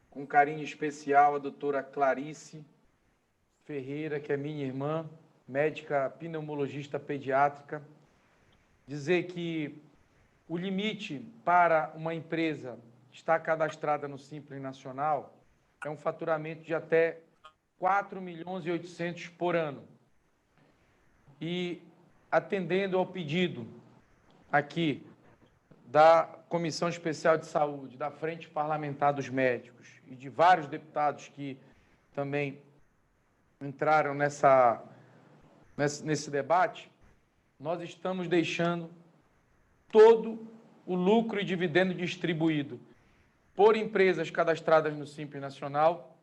com carinho especial a doutora Clarice Ferreira, que é minha irmã, médica pneumologista pediátrica. Dizer que o limite para uma empresa estar cadastrada no Simples Nacional é um faturamento de até 4.800.000 por ano. E, atendendo ao pedido aqui da Comissão Especial de Saúde, da Frente Parlamentar dos Médicos e de vários deputados que também entraram nesse debate, nós estamos deixando todo o lucro e dividendo distribuído por empresas cadastradas no Simples Nacional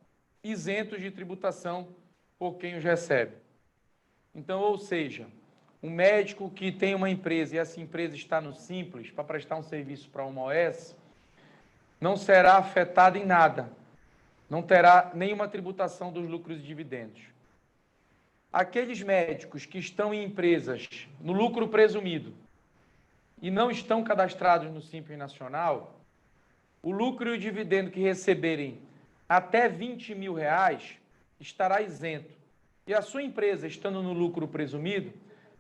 isentos de tributação por quem os recebe. Então, ou seja, um médico que tem uma empresa e essa empresa está no Simples para prestar um serviço para uma OS, não será afetado em nada, não terá nenhuma tributação dos lucros e dividendos. Aqueles médicos que estão em empresas no lucro presumido e não estão cadastrados no Simples Nacional, o lucro e o dividendo que receberem até R$20 mil estará isento. E a sua empresa, estando no lucro presumido,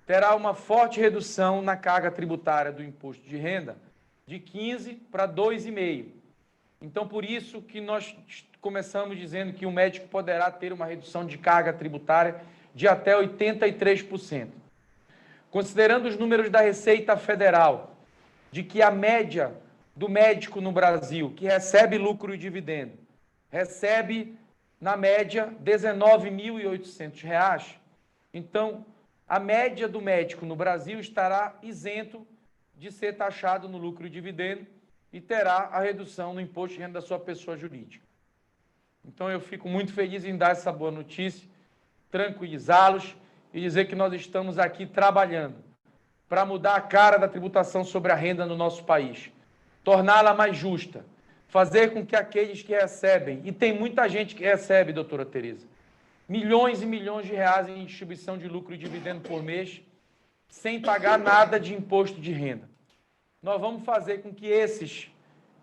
terá uma forte redução na carga tributária do imposto de renda de 15 para 2,5. Então, por isso que nós começamos dizendo que o médico poderá ter uma redução de carga tributária de até 83%. Considerando os números da Receita Federal, de que a média do médico no Brasil, que recebe lucro e dividendo, recebe, na média, R$ 19.800, então, a média do médico no Brasil estará isento de ser taxado no lucro e dividendo e terá a redução no imposto de renda da sua pessoa jurídica. Então, eu fico muito feliz em dar essa boa notícia, tranquilizá-los e dizer que nós estamos aqui trabalhando para mudar a cara da tributação sobre a renda no nosso país, torná-la mais justa, fazer com que aqueles que recebem, e tem muita gente que recebe, doutora Tereza, milhões e milhões de reais em distribuição de lucro e dividendo por mês, sem pagar nada de imposto de renda. Nós vamos fazer com que esses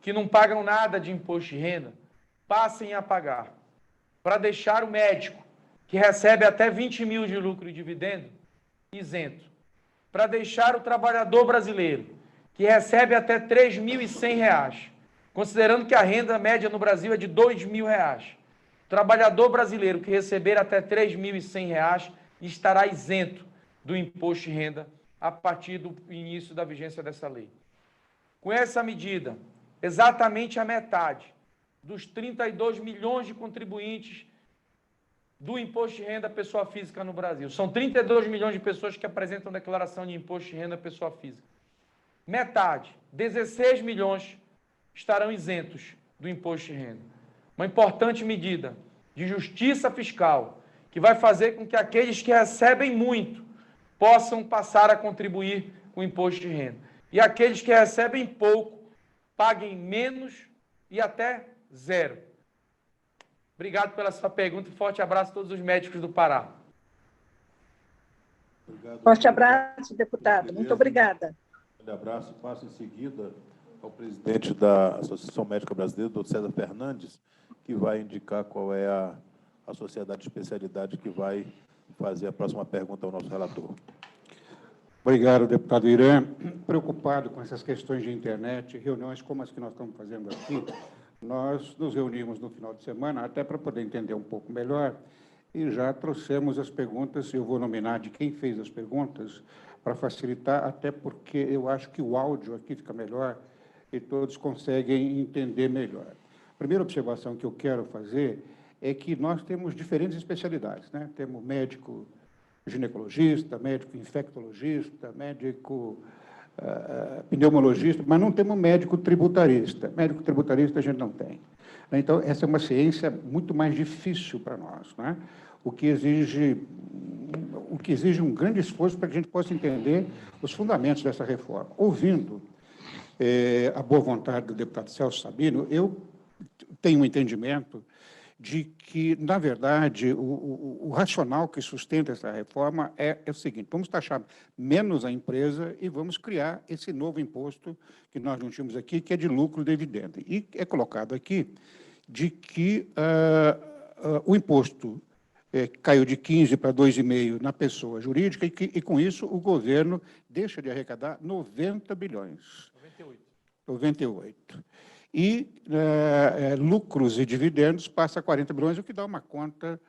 que não pagam nada de imposto de renda passem a pagar, para deixar o médico, que recebe até 20 mil de lucro e dividendo, isento, para deixar o trabalhador brasileiro, que recebe até R$ 3.100, considerando que a renda média no Brasil é de R$ 2.000. O trabalhador brasileiro que receber até R$ 3.100 estará isento do imposto de renda a partir do início da vigência dessa lei. Com essa medida, exatamente a metade dos 32 milhões de contribuintes do imposto de renda pessoa física no Brasil. São 32 milhões de pessoas que apresentam declaração de imposto de renda pessoa física. Metade, 16 milhões, estarão isentos do imposto de renda. Uma importante medida de justiça fiscal que vai fazer com que aqueles que recebem muito possam passar a contribuir com o imposto de renda. E aqueles que recebem pouco paguem menos e até zero. Obrigado pela sua pergunta e forte abraço a todos os médicos do Pará. Obrigado. Forte abraço, deputado. Muito obrigada. Um abraço. Passo em seguida ao presidente da Associação Médica Brasileira, doutor César Fernandes, que vai indicar qual é a sociedade de especialidade que vai fazer a próxima pergunta ao nosso relator. Obrigado, deputado Irã. Preocupado com essas questões de internet, reuniões como as que nós estamos fazendo aqui, nós nos reunimos no final de semana, até para poder entender um pouco melhor, e já trouxemos as perguntas, eu vou nominar de quem fez as perguntas, para facilitar, até porque eu acho que o áudio aqui fica melhor e todos conseguem entender melhor. A primeira observação que eu quero fazer é que nós temos diferentes especialidades, né? Temos médico ginecologista, médico infectologista, médico pneumologista, mas não temos médico tributarista. Médico tributarista a gente não tem. Então, essa é uma ciência muito mais difícil para nós, né? O que exige um grande esforço para que a gente possa entender os fundamentos dessa reforma. Ouvindo a boa vontade do deputado Celso Sabino, eu tenho um entendimento de que, na verdade, o racional que sustenta essa reforma é o seguinte: vamos taxar menos a empresa e vamos criar esse novo imposto que nós não tínhamos aqui, que é de lucro e dividendo. E é colocado aqui de que o imposto caiu de 15 para 2,5 na pessoa jurídica e, com isso, o governo deixa de arrecadar 90 bilhões. 98. E lucros e dividendos passa a 40 bilhões, o que dá uma conta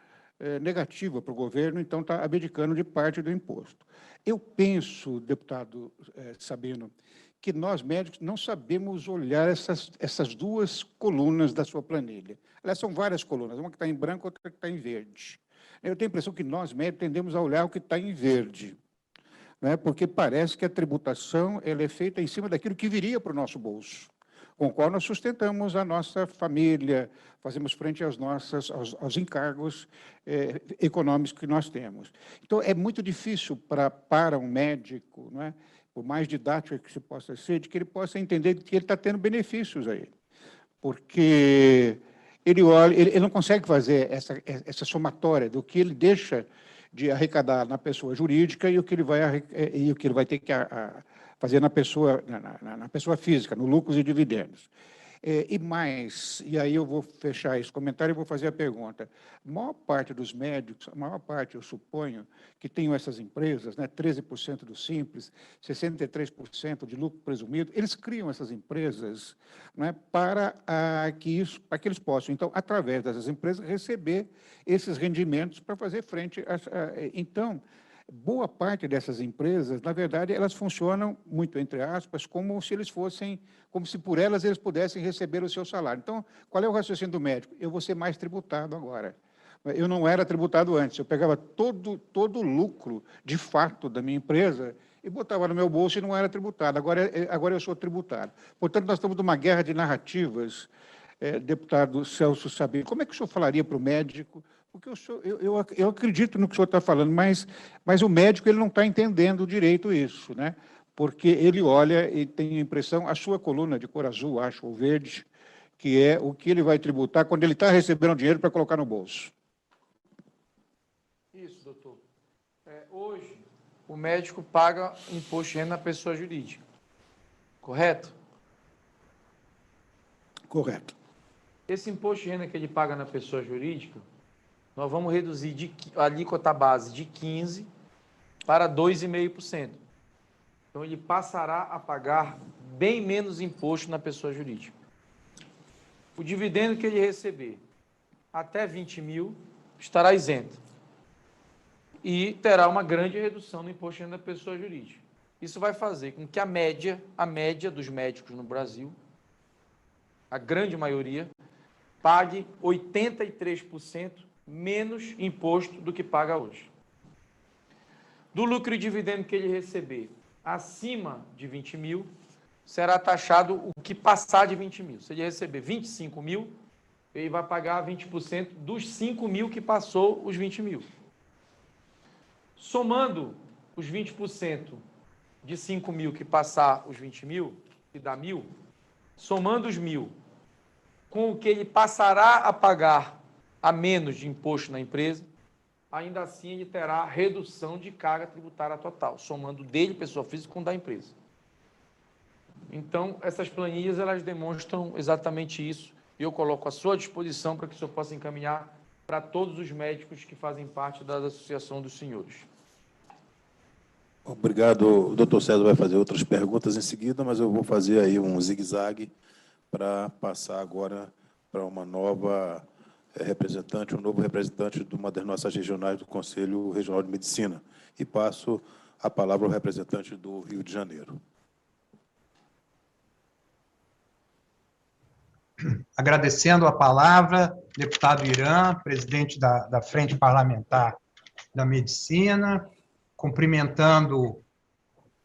negativa para o governo, então está abdicando de parte do imposto. Eu penso, deputado Sabino, que nós médicos não sabemos olhar essas duas colunas da sua planilha. Elas são várias colunas, uma que está em branco, outra que está em verde. Eu tenho a impressão que nós médicos tendemos a olhar o que está em verde, né? Porque parece que a tributação ela é feita em cima daquilo que viria para o nosso bolso. com o qual nós sustentamos a nossa família, fazemos frente aos encargos econômicos que nós temos. Então, é muito difícil para um médico, não é? Por mais didático que se possa ser, de que ele possa entender que ele está tendo benefícios aí. Porque ele não consegue fazer essa somatória do que ele deixa de arrecadar na pessoa jurídica e o que ele vai ter que fazer na pessoa física, no lucros e dividendos. E aí eu vou fechar esse comentário e vou fazer a pergunta. A maior parte dos médicos, a maior parte, eu suponho, que tenham essas empresas, né, 13% do Simples, 63% de lucro presumido, eles criam essas empresas, né, para que eles possam, então, através dessas empresas, receber esses rendimentos para fazer frente então, boa parte dessas empresas, na verdade, elas funcionam, muito entre aspas, como se por elas eles pudessem receber o seu salário. Então, qual é o raciocínio do médico? Eu vou ser mais tributado agora. Eu não era tributado antes, eu pegava todo o lucro, de fato, da minha empresa e botava no meu bolso e não era tributado. Agora eu sou tributado. Portanto, nós estamos numa guerra de narrativas, deputado Celso Sabino. Como é que o senhor falaria para o médico? Porque eu acredito no que o senhor está falando, mas o médico ele não está entendendo direito isso, né? Porque ele olha e tem a impressão, a sua coluna de cor azul, acho, ou verde, que é o que ele vai tributar quando ele está recebendo dinheiro para colocar no bolso. Isso, doutor. Hoje, o médico paga imposto de renda na pessoa jurídica, correto? Correto. Esse imposto de renda que ele paga na pessoa jurídica, nós vamos reduzir a alíquota base de 15% para 2,5%. Então, ele passará a pagar bem menos imposto na pessoa jurídica. O dividendo que ele receber até 20 mil estará isento. E terá uma grande redução no imposto de renda da pessoa jurídica. Isso vai fazer com que a média dos médicos no Brasil, a grande maioria, pague 83% menos imposto do que paga hoje. Do lucro e dividendo que ele receber acima de 20 mil, será taxado o que passar de 20 mil. Se ele receber 25 mil, ele vai pagar 20% dos 5 mil que passou os 20 mil. Somando os 20% de 5 mil que passar os 20 mil, que dá 1.000, somando os 1.000, com o que ele passará a pagar a menos de imposto na empresa, ainda assim ele terá redução de carga tributária total, somando dele, pessoa física, com da empresa. Então, essas planilhas, elas demonstram exatamente isso, e eu coloco à sua disposição para que o senhor possa encaminhar para todos os médicos que fazem parte da Associação dos Senhores. Obrigado. O doutor César vai fazer outras perguntas em seguida, mas eu vou fazer aí um zigue-zague para passar agora para uma nova representante, um novo representante de uma das nossas regionais do Conselho Regional de Medicina. E passo a palavra ao representante do Rio de Janeiro. Agradecendo a palavra, deputado Irã, presidente da Frente Parlamentar da Medicina, cumprimentando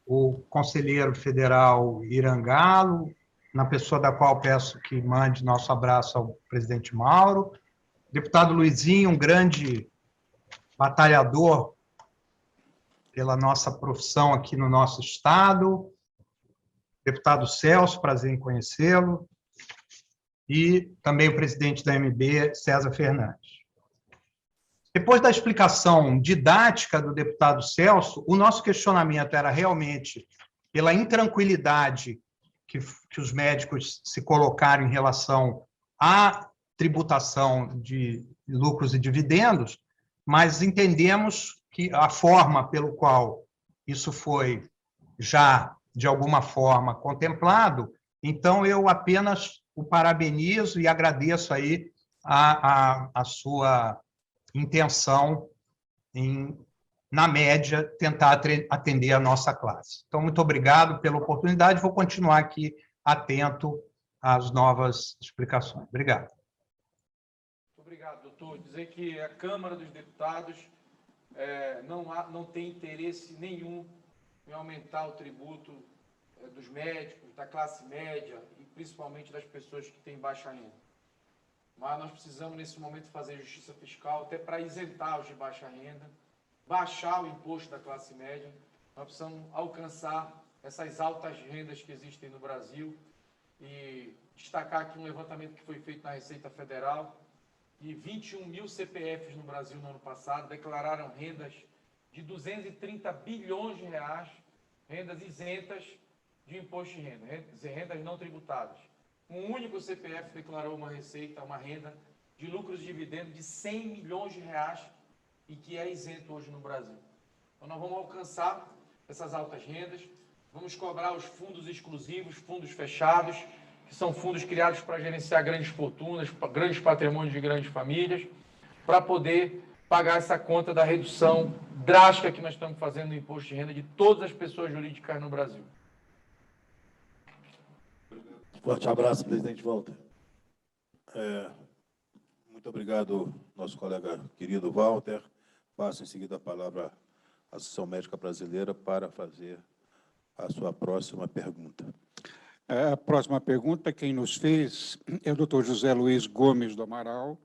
o conselheiro federal Irã Galo, na pessoa da qual peço que mande nosso abraço ao presidente Mauro, deputado Luizinho, um grande batalhador pela nossa profissão aqui no nosso estado, deputado Celso, prazer em conhecê-lo, e também o presidente da MB, César Fernandes. Depois da explicação didática do deputado Celso, o nosso questionamento era realmente pela intranquilidade que os médicos se colocaram em relação à tributação de lucros e dividendos, mas entendemos que a forma pelo qual isso foi já, de alguma forma, contemplado, então eu apenas o parabenizo e agradeço aí a sua intenção em, na média, tentar atender a nossa classe. Então, muito obrigado pela oportunidade, vou continuar aqui atento às novas explicações. Obrigado. Muito obrigado, doutor. Dizer que a Câmara dos Deputados não tem interesse nenhum em aumentar o tributo dos médicos, da classe média e principalmente das pessoas que têm baixa renda. Mas nós precisamos, nesse momento, fazer justiça fiscal até para isentar os de baixa renda, baixar o imposto da classe média. Nós precisamos alcançar essas altas rendas que existem no Brasil e destacar aqui um levantamento que foi feito na Receita Federal e 21 mil CPFs no Brasil no ano passado declararam rendas de 230 bilhões de reais, rendas isentas de imposto de renda, rendas não tributadas. Um único CPF declarou uma receita, uma renda de lucros e dividendos de 100 milhões de reais e que é isento hoje no Brasil. Então, nós vamos alcançar essas altas rendas, vamos cobrar os fundos exclusivos, fundos fechados, que são fundos criados para gerenciar grandes fortunas, grandes patrimônios de grandes famílias, para poder pagar essa conta da redução drástica que nós estamos fazendo no imposto de renda de todas as pessoas jurídicas no Brasil. Forte abraço, presidente Walter. Muito obrigado, nosso colega querido Walter. Passo em seguida a palavra à Associação Médica Brasileira para fazer a sua próxima pergunta. A próxima pergunta, quem nos fez é o doutor José Luiz Gomes do Amaral,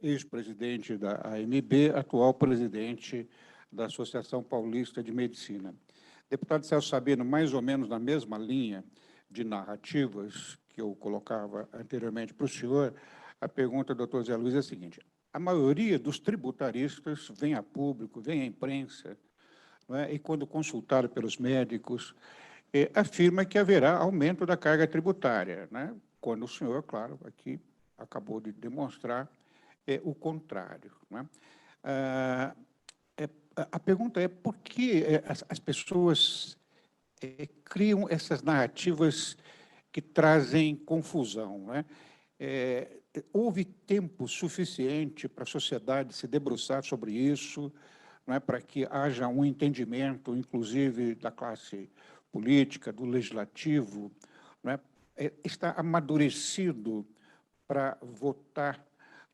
ex-presidente da AMB, atual presidente da Associação Paulista de Medicina. Deputado Celso Sabino, mais ou menos na mesma linha de narrativas que eu colocava anteriormente para o senhor, a pergunta do doutor Zé Luiz é a seguinte: a maioria dos tributaristas vem a público, vem à imprensa, não é? E quando consultado pelos médicos, afirma que haverá aumento da carga tributária, né? Quando o senhor, claro, aqui acabou de demonstrar o contrário, né? A pergunta é por que as pessoas criam essas narrativas que trazem confusão, né? Houve tempo suficiente para a sociedade se debruçar sobre isso, não é? Para que haja um entendimento, inclusive da classe política, do legislativo, não é? Está amadurecido para votar,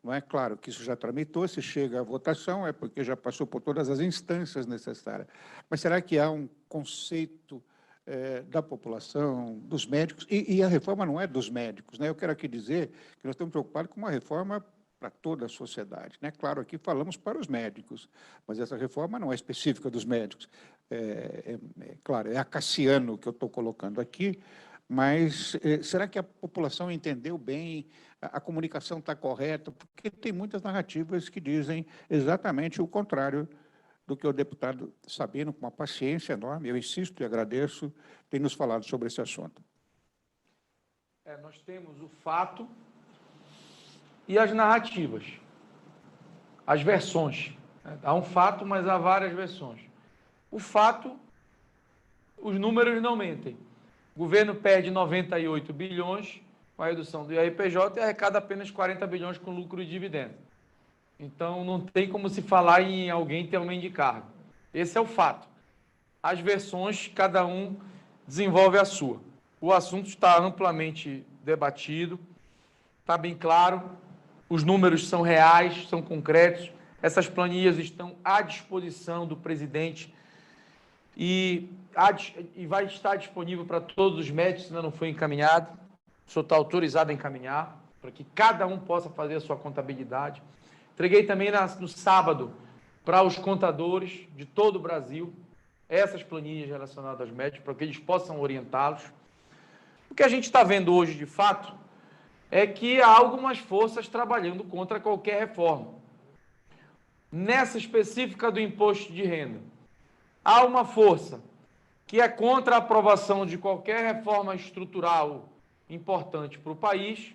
não é? Claro que isso já tramitou, se chega à votação é porque já passou por todas as instâncias necessárias. Mas será que há um conceito da população, dos médicos, e a reforma não é dos médicos, né? Eu quero aqui dizer que nós estamos preocupados com uma reforma para toda a sociedade, né? Claro, aqui falamos para os médicos, mas essa reforma não é específica dos médicos. Claro, é acaciano que eu estou colocando aqui, mas será que a população entendeu bem, a comunicação está correta? Porque tem muitas narrativas que dizem exatamente o contrário do que o deputado Sabino, com uma paciência enorme, eu insisto e agradeço, tem nos falado sobre esse assunto. Nós temos o fato e as narrativas, as versões. Há um fato, mas há várias versões. O fato, os números não mentem. O governo perde 98 bilhões com a redução do IRPJ e arrecada apenas 40 bilhões com lucro e dividendo. Então, não tem como se falar em alguém ter aumento de cargo. Esse é o fato. As versões, cada um desenvolve a sua. O assunto está amplamente debatido, está bem claro, os números são reais, são concretos, essas planilhas estão à disposição do presidente e vai estar disponível para todos os médicos, ainda não foi encaminhado. O senhor está autorizado a encaminhar, para que cada um possa fazer a sua contabilidade. Entreguei também no sábado para os contadores de todo o Brasil essas planilhas relacionadas aos médicos, para que eles possam orientá-los. O que a gente está vendo hoje, de fato, é que há algumas forças trabalhando contra qualquer reforma. Nessa específica do imposto de renda, há uma força que é contra a aprovação de qualquer reforma estrutural importante para o país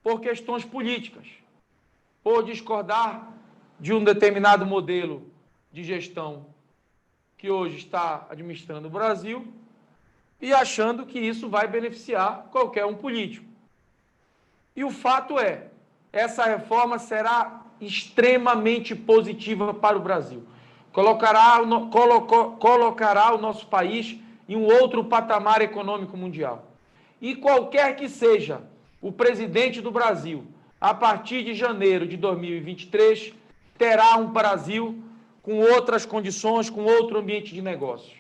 por questões políticas, por discordar de um determinado modelo de gestão que hoje está administrando o Brasil e achando que isso vai beneficiar qualquer um político. E o fato é, essa reforma será extremamente positiva para o Brasil. Colocará o nosso país em um outro patamar econômico mundial. E qualquer que seja o presidente do Brasil, a partir de janeiro de 2023, terá um Brasil com outras condições, com outro ambiente de negócios.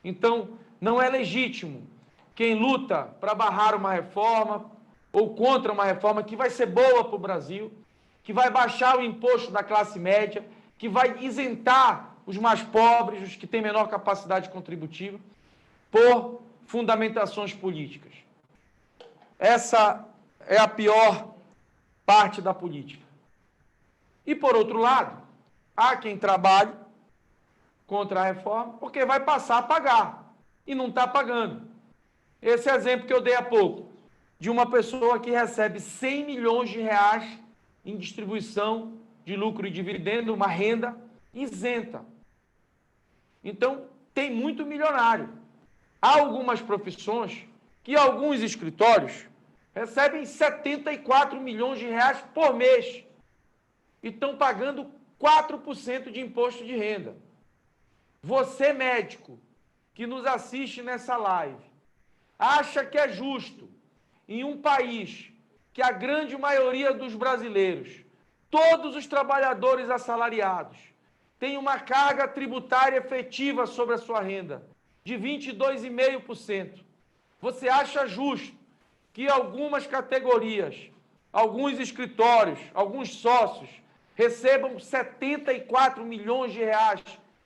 Então, Não é legítimo quem luta para barrar uma reforma ou contra uma reforma que vai ser boa para o Brasil, que vai baixar o imposto da classe média, que vai isentar os mais pobres, os que têm menor capacidade contributiva, por fundamentações políticas. Essa é a pior parte da política. E, por outro lado, há quem trabalhe contra a reforma porque vai passar a pagar e não está pagando. Esse exemplo que eu dei há pouco, de uma pessoa que recebe 100 milhões de reais em distribuição de lucro e dividendo, uma renda isenta. Então, tem muito milionário. Há algumas profissões que alguns escritórios recebem 74 milhões de reais por mês e estão pagando 4% de imposto de renda. Você, médico, que nos assiste nessa live, acha que é justo, em um país que a grande maioria dos brasileiros, todos os trabalhadores assalariados, tem uma carga tributária efetiva sobre a sua renda de 22,5%. Você acha justo que algumas categorias, alguns escritórios, alguns sócios, recebam 74 milhões de reais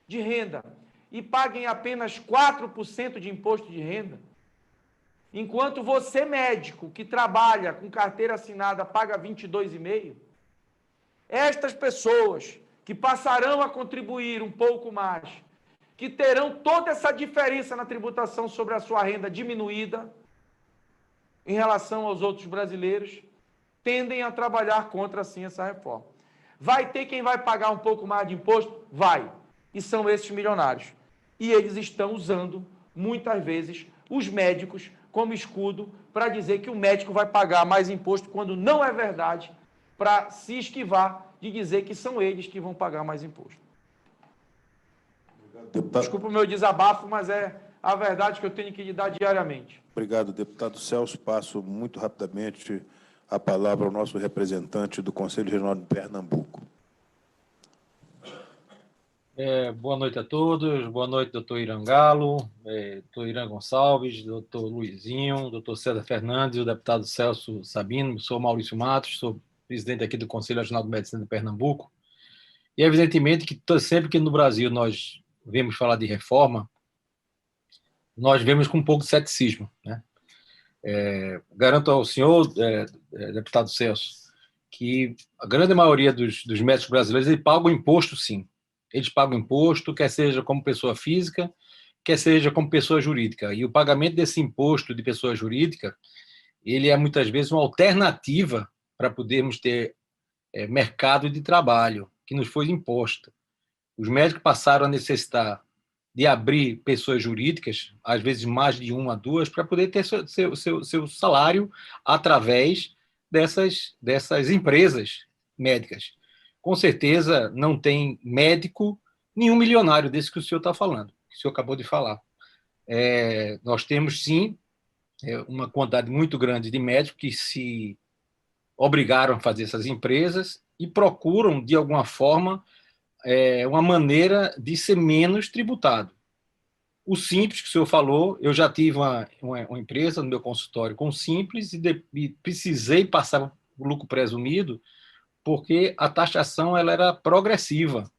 de renda e paguem apenas 4% de imposto de renda? Enquanto você, médico, que trabalha com carteira assinada, paga 22,5%, estas pessoas que passarão a contribuir um pouco mais, que terão toda essa diferença na tributação sobre a sua renda diminuída em relação aos outros brasileiros, tendem a trabalhar contra, sim, essa reforma. Vai ter quem vai pagar um pouco mais de imposto? Vai. E são esses milionários. E eles estão usando, muitas vezes, os médicos como escudo para dizer que o médico vai pagar mais imposto, quando não é verdade, para se esquivar de dizer que são eles que vão pagar mais imposto. Deputado... Desculpa o meu desabafo, mas é a verdade que eu tenho que lidar diariamente. Obrigado, deputado Celso. Passo muito rapidamente a palavra ao nosso representante do Conselho Regional de Pernambuco. Boa noite a todos, boa noite, doutor Irã Galo, doutor Irã Gonçalves, doutor Luizinho, doutor César Fernandes, o deputado Celso Sabino, sou Maurício Matos, sou presidente aqui do Conselho Regional de Medicina de Pernambuco, e evidentemente que sempre que no Brasil nós vemos falar de reforma, nós vemos com um pouco de ceticismo, né? Garanto ao senhor, deputado Celso, que a grande maioria dos médicos brasileiros eles pagam imposto, sim. Eles pagam imposto, quer seja como pessoa física, quer seja como pessoa jurídica. E o pagamento desse imposto de pessoa jurídica, ele é muitas vezes uma alternativa para podermos ter mercado de trabalho, que nos foi imposto. Os médicos passaram a necessitar de abrir pessoas jurídicas, às vezes mais de uma, duas, para poder ter seu salário através dessas empresas médicas. Com certeza não tem médico, nenhum milionário desse que o senhor está falando, que o senhor acabou de falar. Nós temos, sim, uma quantidade muito grande de médicos que se obrigaram a fazer essas empresas e procuram, de alguma forma, uma maneira de ser menos tributado. O Simples, que o senhor falou, eu já tive uma empresa no meu consultório com o Simples e precisei passar o lucro presumido, porque a taxação ela era progressiva.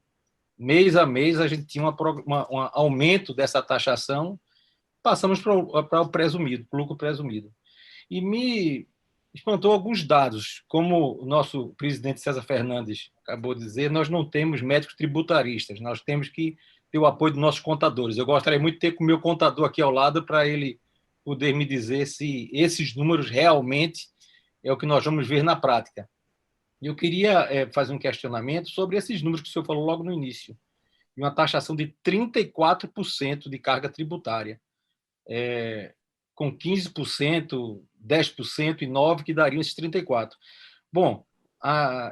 Mês a mês a gente tinha um aumento dessa taxação, passamos para o presumido, para o lucro presumido. E me espantou alguns dados, como o nosso presidente César Fernandes acabou de dizer, nós não temos médicos tributaristas, nós temos que ter o apoio dos nossos contadores. Eu gostaria muito de ter com o meu contador aqui ao lado para ele poder me dizer se esses números realmente é o que nós vamos ver na prática. Eu queria fazer um questionamento sobre esses números que o senhor falou logo no início, de uma taxação de 34% de carga tributária, com 15%, 10% e 9%, que dariam esses 34%. Bom,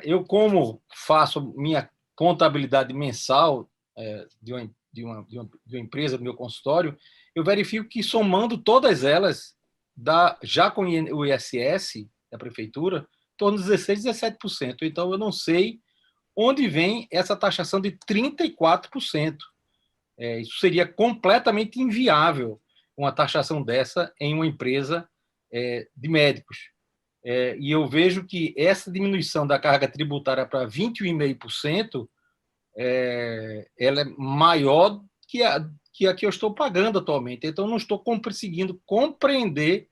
eu como faço minha contabilidade mensal de uma empresa, do meu consultório, eu verifico que somando todas elas, já com o ISS da prefeitura, em torno de 16%, 17%. Então, eu não sei onde vem essa taxação de 34%. Isso seria completamente inviável. uma taxação dessa em uma empresa de médicos. E eu vejo que essa diminuição da carga tributária para 21,5%, ela é maior que a que eu estou pagando atualmente. Então, não estou conseguindo compreender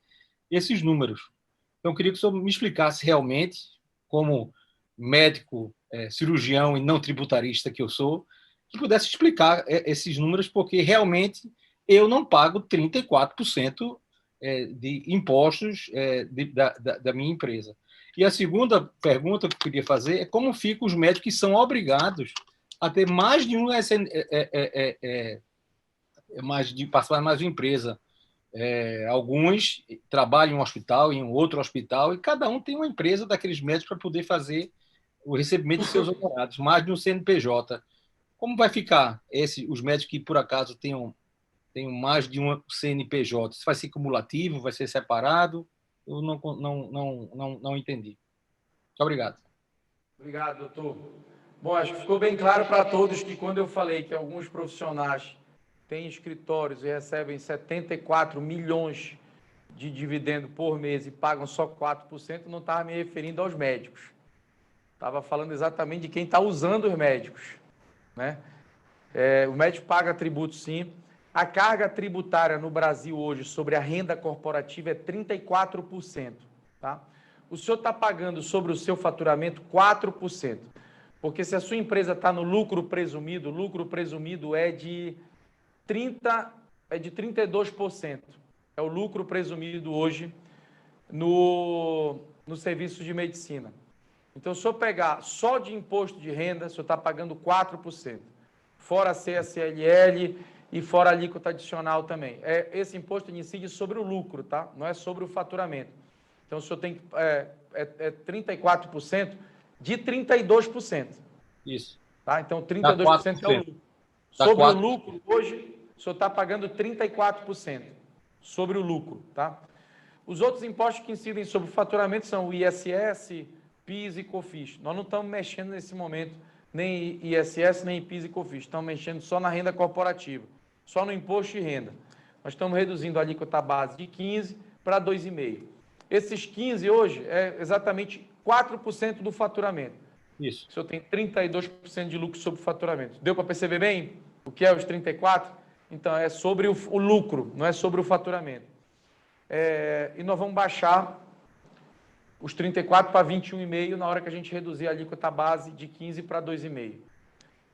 esses números. Então, eu queria que o senhor me explicasse realmente, como médico, cirurgião e não tributarista que eu sou, que pudesse explicar esses números, porque realmente eu não pago 34% de impostos da minha empresa. E a segunda pergunta que eu queria fazer é como ficam os médicos que são obrigados a ter mais de participar mais de uma empresa. Alguns trabalham em um hospital, em um outro hospital, e cada um tem uma empresa daqueles médicos para poder fazer o recebimento de seus honorários, mais de um CNPJ. Como vai ficar os médicos que, por acaso, tenham mais de um CNPJ? Isso vai ser cumulativo, vai ser separado? Eu não entendi. Muito obrigado. Obrigado, doutor. Bom, acho que ficou bem claro para todos que quando eu falei que alguns profissionais têm escritórios e recebem 74 milhões de dividendo por mês e pagam só 4%, não estava me referindo aos médicos. Estava falando exatamente de quem está usando os médicos, né? O médico paga tributo, sim. A carga tributária no Brasil hoje sobre a renda corporativa é 34%, tá? O senhor está pagando sobre o seu faturamento 4%, porque se a sua empresa está no lucro presumido, o lucro presumido é de 32%. É o lucro presumido hoje no serviço de medicina. Então, se eu pegar só de imposto de renda, o senhor está pagando 4%, fora a CSLL e fora a alíquota adicional também. Esse imposto incide sobre o lucro, tá? Não é sobre o faturamento. Então, o senhor tem 34% de 32%. Isso. Tá? Então, 32% é o lucro. Sobre o lucro, hoje, o senhor está pagando 34% sobre o lucro, tá? Os outros impostos que incidem sobre o faturamento são o ISS, PIS e COFINS. Nós não estamos mexendo nesse momento nem ISS, nem PIS e COFINS. Estamos mexendo só na renda corporativa, só no imposto de renda. Nós estamos reduzindo a alíquota base de 15% para 2,5%. Esses 15% hoje é exatamente 4% do faturamento. Isso. O senhor tem 32% de lucro sobre o faturamento. Deu para perceber bem o que é os 34%? Então, é sobre o lucro, não é sobre o faturamento. E nós vamos baixar os 34% para 21,5% na hora que a gente reduzir a alíquota base de 15% para 2,5%.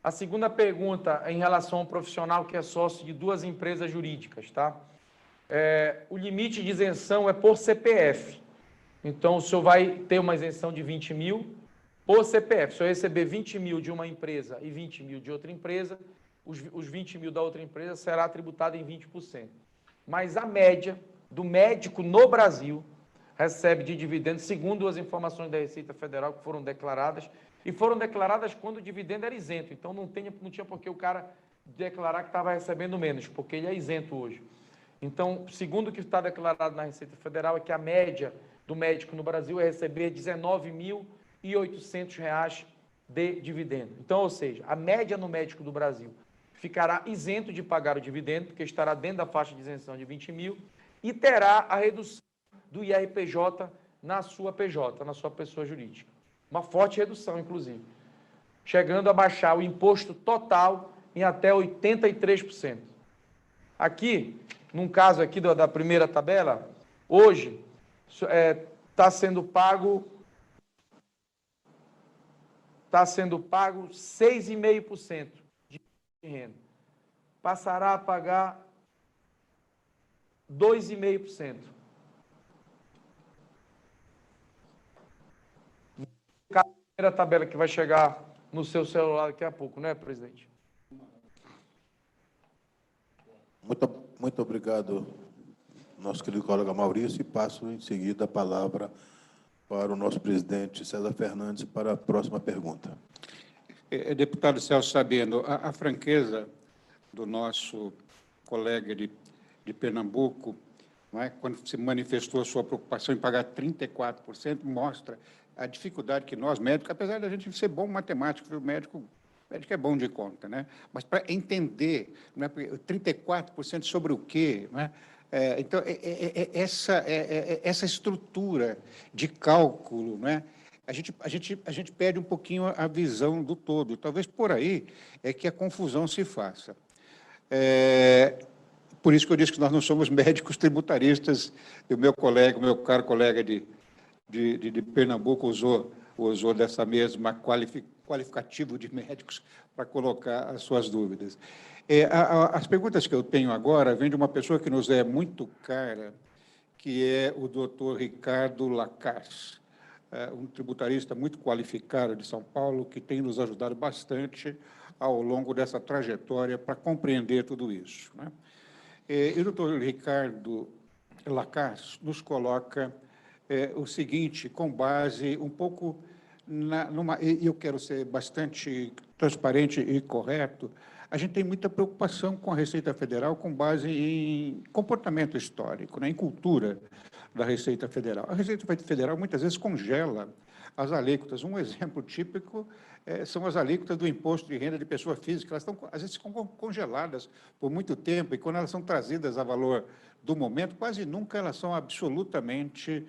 A segunda pergunta é em relação ao profissional que é sócio de duas empresas jurídicas, tá? O limite de isenção é por CPF. Então, o senhor vai ter uma isenção de 20 mil por CPF. Se eu receber 20 mil de uma empresa e 20 mil de outra empresa, os 20 mil da outra empresa será tributado em 20%. Mas a média do médico no Brasil recebe de dividendos, segundo as informações da Receita Federal que foram declaradas, e foram declaradas quando o dividendo era isento. Então, não tinha por que o cara declarar que estava recebendo menos, porque ele é isento hoje. Então, segundo o que está declarado na Receita Federal, é que a média do médico no Brasil é receber R$ 19.800 de dividendo. Então, ou seja, a média no médico do Brasil ficará isento de pagar o dividendo, porque estará dentro da faixa de isenção de 20 mil, e terá a redução do IRPJ na sua PJ, na sua pessoa jurídica. Uma forte redução, inclusive, chegando a baixar o imposto total em até 83%. Aqui, num caso aqui da primeira tabela, hoje está sendo pago 6,5% de renda. Passará a pagar 2,5%. A primeira tabela que vai chegar no seu celular daqui a pouco, né, presidente? Muito obrigado, nosso querido colega Maurício, e passo em seguida a palavra para o nosso presidente César Fernandes para a próxima pergunta. Deputado Celso Sabino, a franqueza do nosso colega de Pernambuco, não é? Quando se manifestou a sua preocupação em pagar 34%, mostra a dificuldade que nós, médicos, apesar da gente ser bom matemático, o médico é bom de conta, né? Mas para entender, não é, 34% sobre o quê, não é? Então, essa estrutura de cálculo, né? A gente perde um pouquinho a visão do todo. Talvez por aí é que a confusão se faça. Por isso que eu disse que nós não somos médicos tributaristas. E o meu caro colega de Pernambuco usou dessa mesma qualificativo de médicos para colocar as suas dúvidas. As perguntas que eu tenho agora vêm de uma pessoa que nos é muito cara, que é o doutor Ricardo Lacasse, um tributarista muito qualificado de São Paulo, que tem nos ajudado bastante ao longo dessa trajetória para compreender tudo isso, né? E o doutor Ricardo Lacasse nos coloca o seguinte, com base um pouco e eu quero ser bastante transparente e correto, a gente tem muita preocupação com a Receita Federal com base em comportamento histórico, né, em cultura da Receita Federal. A Receita Federal muitas vezes congela as alíquotas. Um exemplo típico são as alíquotas do imposto de renda de pessoa física. Elas estão, às vezes, congeladas por muito tempo, e quando elas são trazidas a valor do momento, quase nunca elas são absolutamente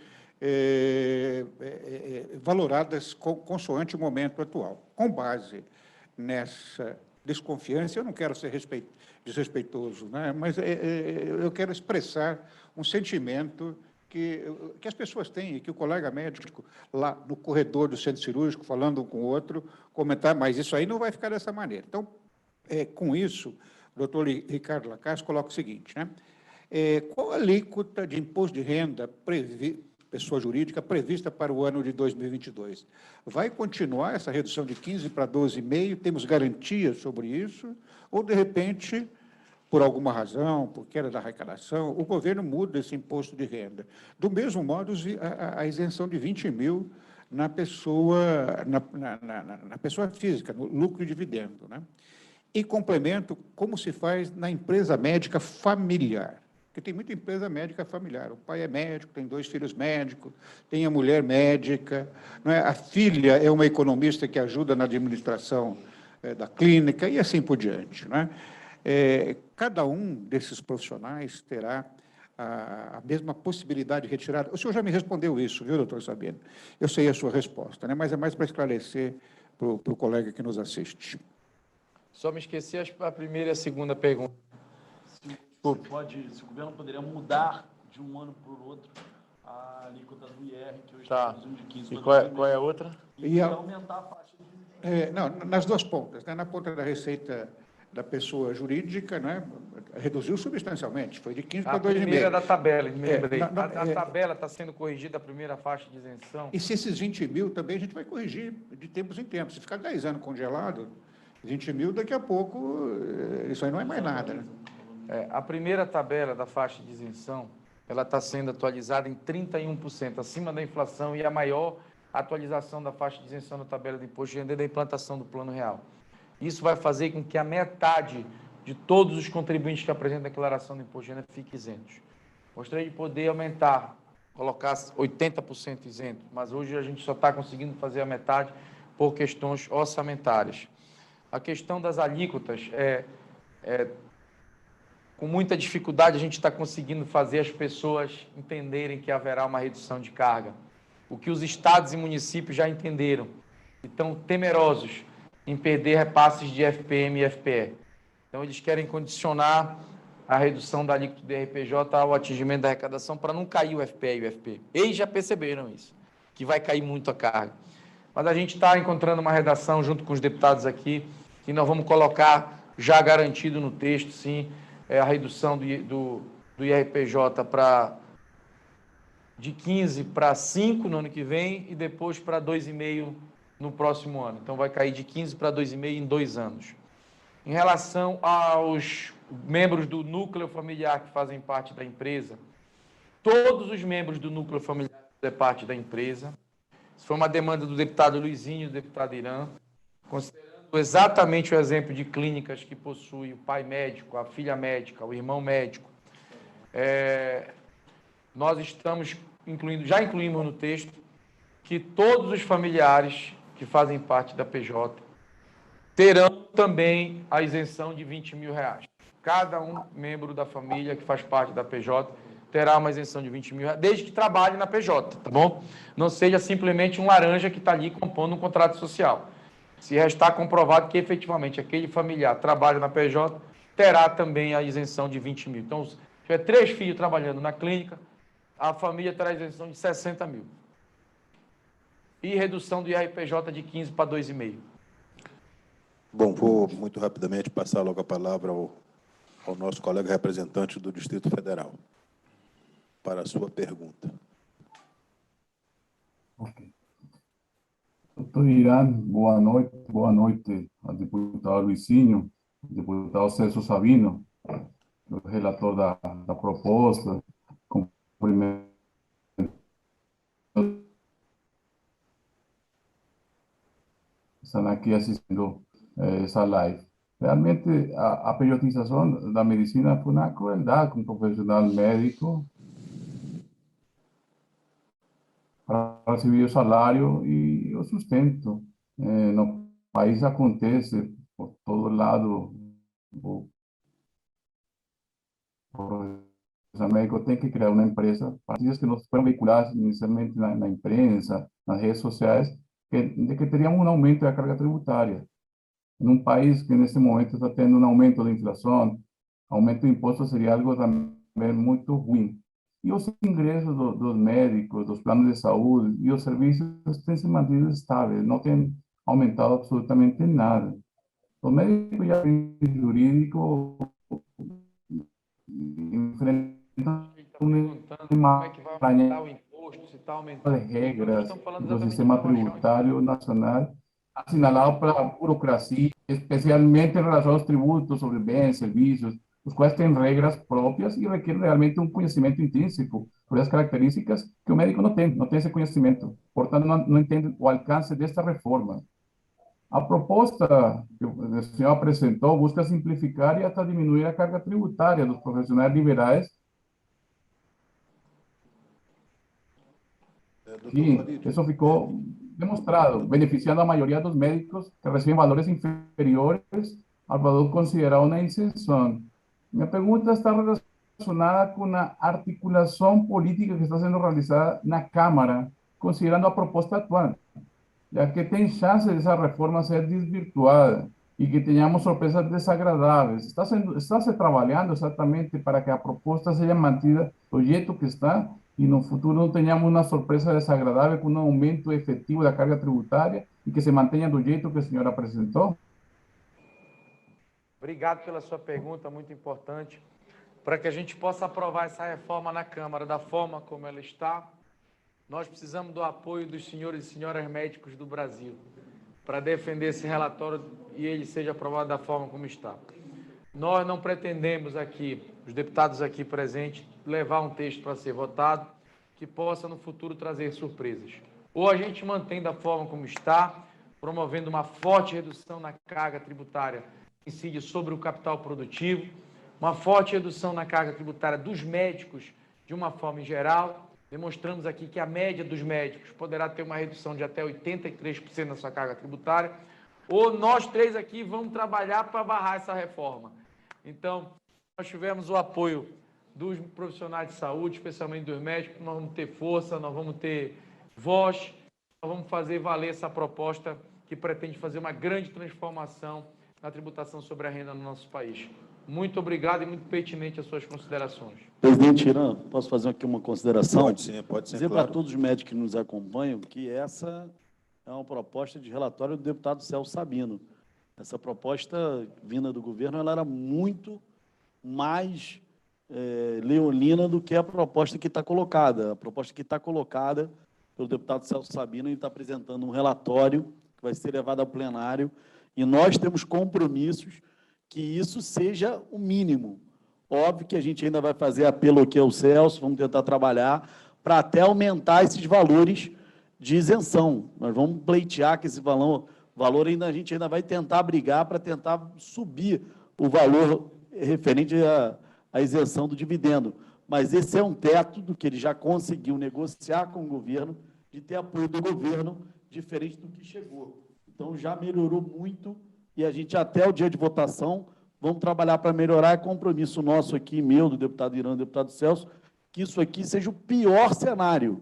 valoradas consoante o momento atual. Com base nessa desconfiança, eu não quero ser desrespeitoso, né? Mas eu quero expressar um sentimento que as pessoas têm, e que o colega médico, lá no corredor do centro cirúrgico, falando um com o outro, comentar, mas isso aí não vai ficar dessa maneira. Então, com isso, o doutor Ricardo Lacasse coloca o seguinte, né? Qual a alíquota de imposto de renda pessoa jurídica prevista para o ano de 2022? Vai continuar essa redução de 15 para 12,5? Temos garantias sobre isso? Ou, de repente, por alguma razão, por queda da arrecadação, o governo muda esse imposto de renda? Do mesmo modo, a isenção de 20 mil na pessoa física, no lucro e dividendo, né? E complemento, como se faz na empresa médica familiar. Porque tem muita empresa médica familiar. O pai é médico, tem 2 filhos médicos, tem a mulher médica, não é? A filha é uma economista que ajuda na administração da clínica e assim por diante, não é? Cada um desses profissionais terá a mesma possibilidade de retirada. O senhor já me respondeu isso, viu, doutor Sabino? Eu sei a sua resposta, né? Mas é mais para esclarecer para o colega que nos assiste. Só me esqueci a primeira e a segunda pergunta. Se o governo poderia mudar de um ano para o outro a alíquota do IR, que hoje está de 15 para 12,5. Qual é a outra? E aumentar a faixa de... Não, nas duas pontas, né? Na ponta da receita da pessoa jurídica, né? Reduziu substancialmente, foi de 15 para 2,5. A primeira da tabela, me lembrei. A tabela está sendo corrigida, a primeira faixa de isenção. E se esses 20 mil também a gente vai corrigir de tempos em tempos. Se ficar 10 anos congelado, 20 mil, daqui a pouco, isso aí não é mais nada, né? A primeira tabela da faixa de isenção, ela está sendo atualizada em 31%, acima da inflação, e a maior atualização da faixa de isenção da tabela de imposto de renda é da implantação do Plano Real. Isso vai fazer com que a metade de todos os contribuintes que apresentam a declaração de imposto de renda fiquem isentos. Gostaria de poder aumentar, colocar 80% isento, mas hoje a gente só está conseguindo fazer a metade por questões orçamentárias. A questão das alíquotas com muita dificuldade, a gente está conseguindo fazer as pessoas entenderem que haverá uma redução de carga. O que os estados e municípios já entenderam, e estão temerosos em perder repasses de FPM e FPE. Então, eles querem condicionar a redução da alíquota do RPJ ao atingimento da arrecadação para não cair o FPE e o FP. Eles já perceberam isso, que vai cair muito a carga. Mas a gente está encontrando uma redação junto com os deputados aqui, que nós vamos colocar já garantido no texto, sim, a redução do IRPJ de 15 para 5 no ano que vem e depois para 2,5 no próximo ano. Então, vai cair de 15 para 2,5 em 2 anos. Em relação aos membros do núcleo familiar que fazem parte da empresa, todos os membros do núcleo familiar fazem parte da empresa. Isso foi uma demanda do deputado Luizinho e do deputado Irã, considerando exatamente o exemplo de clínicas que possui o pai médico, a filha médica, o irmão médico. Nós estamos já incluímos no texto que todos os familiares que fazem parte da PJ terão também a isenção de R$20 mil. cada um membro da família que faz parte da PJ terá uma isenção de 20 mil, desde que trabalhe na PJ, tá bom? Não seja simplesmente um laranja que está ali compondo um contrato social. Se restar comprovado que efetivamente aquele familiar trabalha na PJ, terá também a isenção de 20 mil. Então, se tiver 3 filhos trabalhando na clínica, a família terá isenção de 60 mil. E redução do IRPJ de 15 para 2,5. Bom, vou muito rapidamente passar logo a palavra ao nosso colega representante do Distrito Federal para a sua pergunta. Ok. Doutor Irã, boa noite ao deputado Luizinho, deputado Celso Sabino, o relator da proposta, cumprimento estão aqui assistindo essa live. Realmente, a pejotização da medicina foi uma crueldade com um profissional médico para receber o salário e o sustento. No país acontece, por todo lado, o médico tem que criar uma empresa, partidas que não foram veiculadas inicialmente na imprensa, nas redes sociais, de que teríamos um aumento da carga tributária. Em um país que, nesse momento, está tendo um aumento da inflação, aumento do imposto seria algo também muito ruim. E os ingressos dos médicos, dos planos de saúde e os serviços têm se mantido estáveis, não têm aumentado absolutamente nada. Os médicos já jurídico enfrentam uma de regras do sistema tributário nacional assinalado pela burocracia, especialmente em relação aos tributos sobre bens, serviços, os quais têm regras próprias e requerem realmente um conhecimento intrínseco por as características que o médico não tem esse conhecimento. Portanto, não entende o alcance desta reforma. A proposta que o senhor apresentou busca simplificar e até diminuir a carga tributária dos profissionais liberais, e isso ficou demonstrado, beneficiando a maioria dos médicos que recebem valores inferiores ao valor considerado na isenção. Minha pergunta está relacionada com a articulação política que está sendo realizada na Câmara, considerando a proposta atual, já que tem chance dessa reforma ser desvirtuada e que tenhamos surpresas desagradáveis. Está se trabalhando exatamente para que a proposta seja mantida do jeito que está e no futuro não tenhamos uma surpresa desagradável com um aumento efetivo da carga tributária e que se mantenha do jeito que o senhor apresentou? Obrigado pela sua pergunta, muito importante. Para que a gente possa aprovar essa reforma na Câmara da forma como ela está, nós precisamos do apoio dos senhores e senhoras médicos do Brasil para defender esse relatório e ele seja aprovado da forma como está. Nós não pretendemos aqui, os deputados aqui presentes, levar um texto para ser votado que possa no futuro trazer surpresas. Ou a gente mantém da forma como está, promovendo uma forte redução na carga tributária que incide sobre o capital produtivo, uma forte redução na carga tributária dos médicos de uma forma em geral. Demonstramos aqui que a média dos médicos poderá ter uma redução de até 83% na sua carga tributária, ou nós três aqui vamos trabalhar para barrar essa reforma. Então, nós tivemos o apoio dos profissionais de saúde, especialmente dos médicos, nós vamos ter força, nós vamos ter voz, nós vamos fazer valer essa proposta que pretende fazer uma grande transformação na tributação sobre a renda no nosso país. Muito obrigado e muito pertinente as suas considerações. Presidente Irã, posso fazer aqui uma consideração? Pode ser, dizer claro. para todos os médicos que nos acompanham que essa é uma proposta de relatório do deputado Celso Sabino. Essa proposta vinda do governo ela era muito mais leonina do que a proposta que está colocada. A proposta que está colocada pelo deputado Celso Sabino, ele está apresentando um relatório que vai ser levado ao plenário e nós temos compromissos que isso seja o mínimo. Óbvio que a gente ainda vai fazer apelo aqui ao Celso, vamos tentar trabalhar para até aumentar esses valores de isenção. Nós vamos pleitear que esse valor ainda a gente ainda vai tentar brigar para tentar subir o valor referente à isenção do dividendo. Mas esse é um teto do que ele já conseguiu negociar com o governo, de ter apoio do governo, diferente do que chegou. Então, já melhorou muito e a gente, até o dia de votação, vamos trabalhar para melhorar. É compromisso nosso aqui, meu, do deputado Irã, do deputado Celso, que isso aqui seja o pior cenário,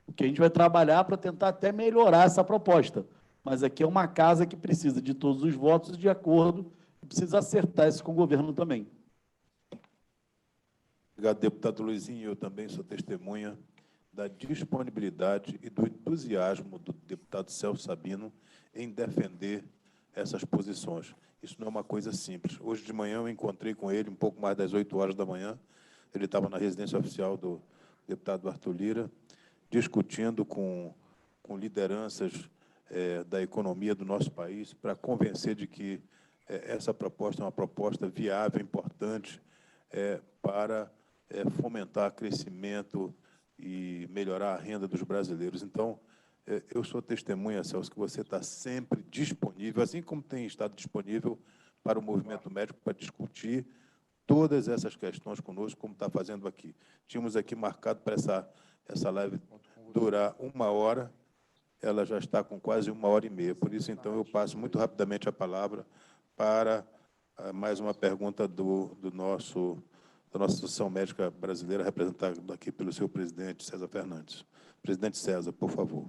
porque a gente vai trabalhar para tentar até melhorar essa proposta. Mas aqui é uma casa que precisa de todos os votos de acordo, e precisa acertar isso com o governo também. Obrigado, deputado Luizinho. Eu também sou testemunha da disponibilidade e do entusiasmo do deputado Celso Sabino em defender essas posições. Isso não é uma coisa simples. Hoje de manhã eu encontrei com ele, um pouco mais das 8 horas da manhã, ele estava na residência oficial do deputado Arthur Lira, discutindo com lideranças da economia do nosso país para convencer de que essa proposta é uma proposta viável, importante, para fomentar crescimento e melhorar a renda dos brasileiros. Então, eu sou testemunha, Celso, que você está sempre disponível, assim como tem estado disponível para o movimento médico, para discutir todas essas questões conosco, como está fazendo aqui. Tínhamos aqui marcado para essa live durar 1 hora, ela já está com quase 1h30. Por isso, então, eu passo muito rapidamente a palavra para mais uma pergunta da nossa Associação Médica Brasileira, representada aqui pelo seu presidente, César Fernandes. Presidente César, por favor.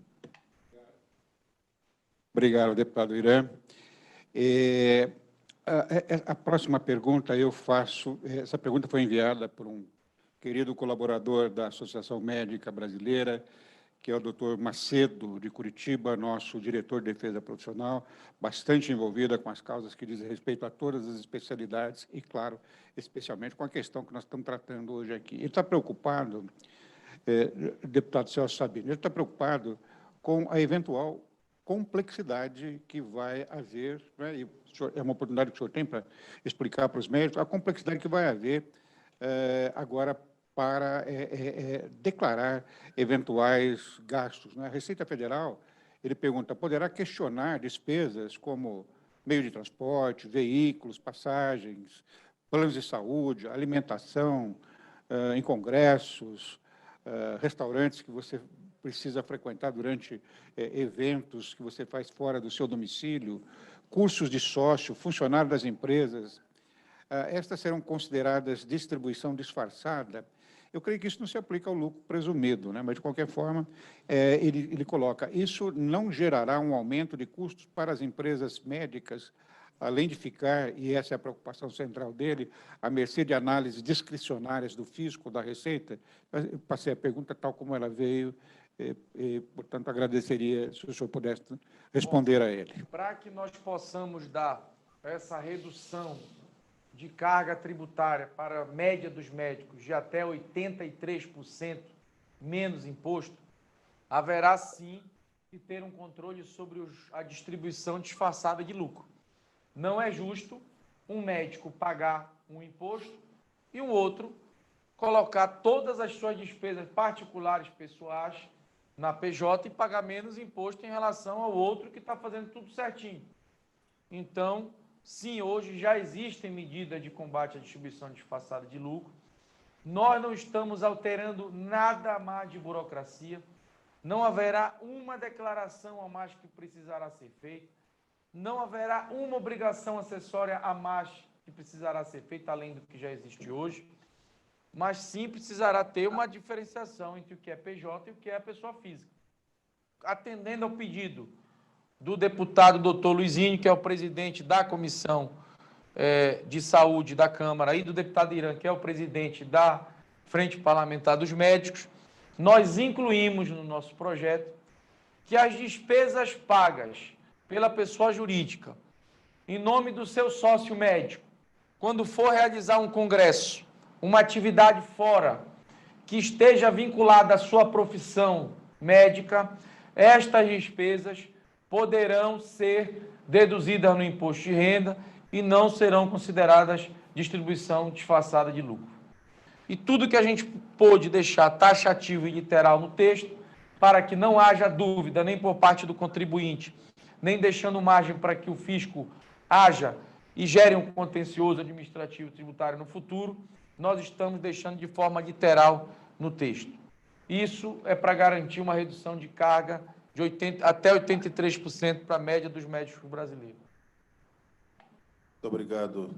Obrigado, deputado Irã. A próxima pergunta eu faço, essa pergunta foi enviada por um querido colaborador da Associação Médica Brasileira, que é o doutor Macedo, de Curitiba, nosso diretor de defesa profissional, bastante envolvida com as causas que dizem respeito a todas as especialidades e, claro, especialmente com a questão que nós estamos tratando hoje aqui. Ele está preocupado, deputado Celso Sabino, ele está preocupado com a eventual complexidade que vai haver, né, e é uma oportunidade que o senhor tem para explicar para os médicos, a complexidade que vai haver agora para declarar eventuais gastos. Né? A Receita Federal, ele pergunta, poderá questionar despesas como meio de transporte, veículos, passagens, planos de saúde, alimentação, em congressos, restaurantes que você precisa frequentar durante eventos que você faz fora do seu domicílio, cursos de sócio, funcionário das empresas. Estas serão consideradas distribuição disfarçada. Eu creio que isso não se aplica ao lucro presumido, né? Mas, de qualquer forma, ele coloca, isso não gerará um aumento de custos para as empresas médicas, além de ficar, e essa é a preocupação central dele, à mercê de análises discricionárias do fisco, da Receita. Eu passei a pergunta tal como ela veio, portanto, agradeceria se o senhor pudesse responder a ele. Para que nós possamos dar essa redução de carga tributária para a média dos médicos de até 83% menos imposto, haverá sim que ter um controle sobre a distribuição disfarçada de lucro. Não é justo um médico pagar um imposto e um outro colocar todas as suas despesas particulares pessoais na PJ e pagar menos imposto em relação ao outro que está fazendo tudo certinho. Então, sim, hoje já existem medidas de combate à distribuição disfarçada de lucro. Nós não estamos alterando nada mais de burocracia. Não haverá uma declaração a mais que precisará ser feita. Não haverá uma obrigação acessória a mais que precisará ser feita, além do que já existe hoje. Mas sim precisará ter uma diferenciação entre o que é PJ e o que é a pessoa física. Atendendo ao pedido do deputado doutor Luizinho, que é o presidente da Comissão de Saúde da Câmara, e do deputado Irã, que é o presidente da Frente Parlamentar dos Médicos, nós incluímos no nosso projeto que as despesas pagas pela pessoa jurídica, em nome do seu sócio médico, quando for realizar um congresso, uma atividade fora, que esteja vinculada à sua profissão médica, estas despesas poderão ser deduzidas no imposto de renda e não serão consideradas distribuição disfarçada de lucro. E tudo que a gente pôde deixar taxativo e literal no texto, para que não haja dúvida nem por parte do contribuinte, nem deixando margem para que o fisco haja e gere um contencioso administrativo tributário no futuro, nós estamos deixando de forma literal no texto. Isso é para garantir uma redução de carga de até 83% para a média dos médicos brasileiros. Muito obrigado,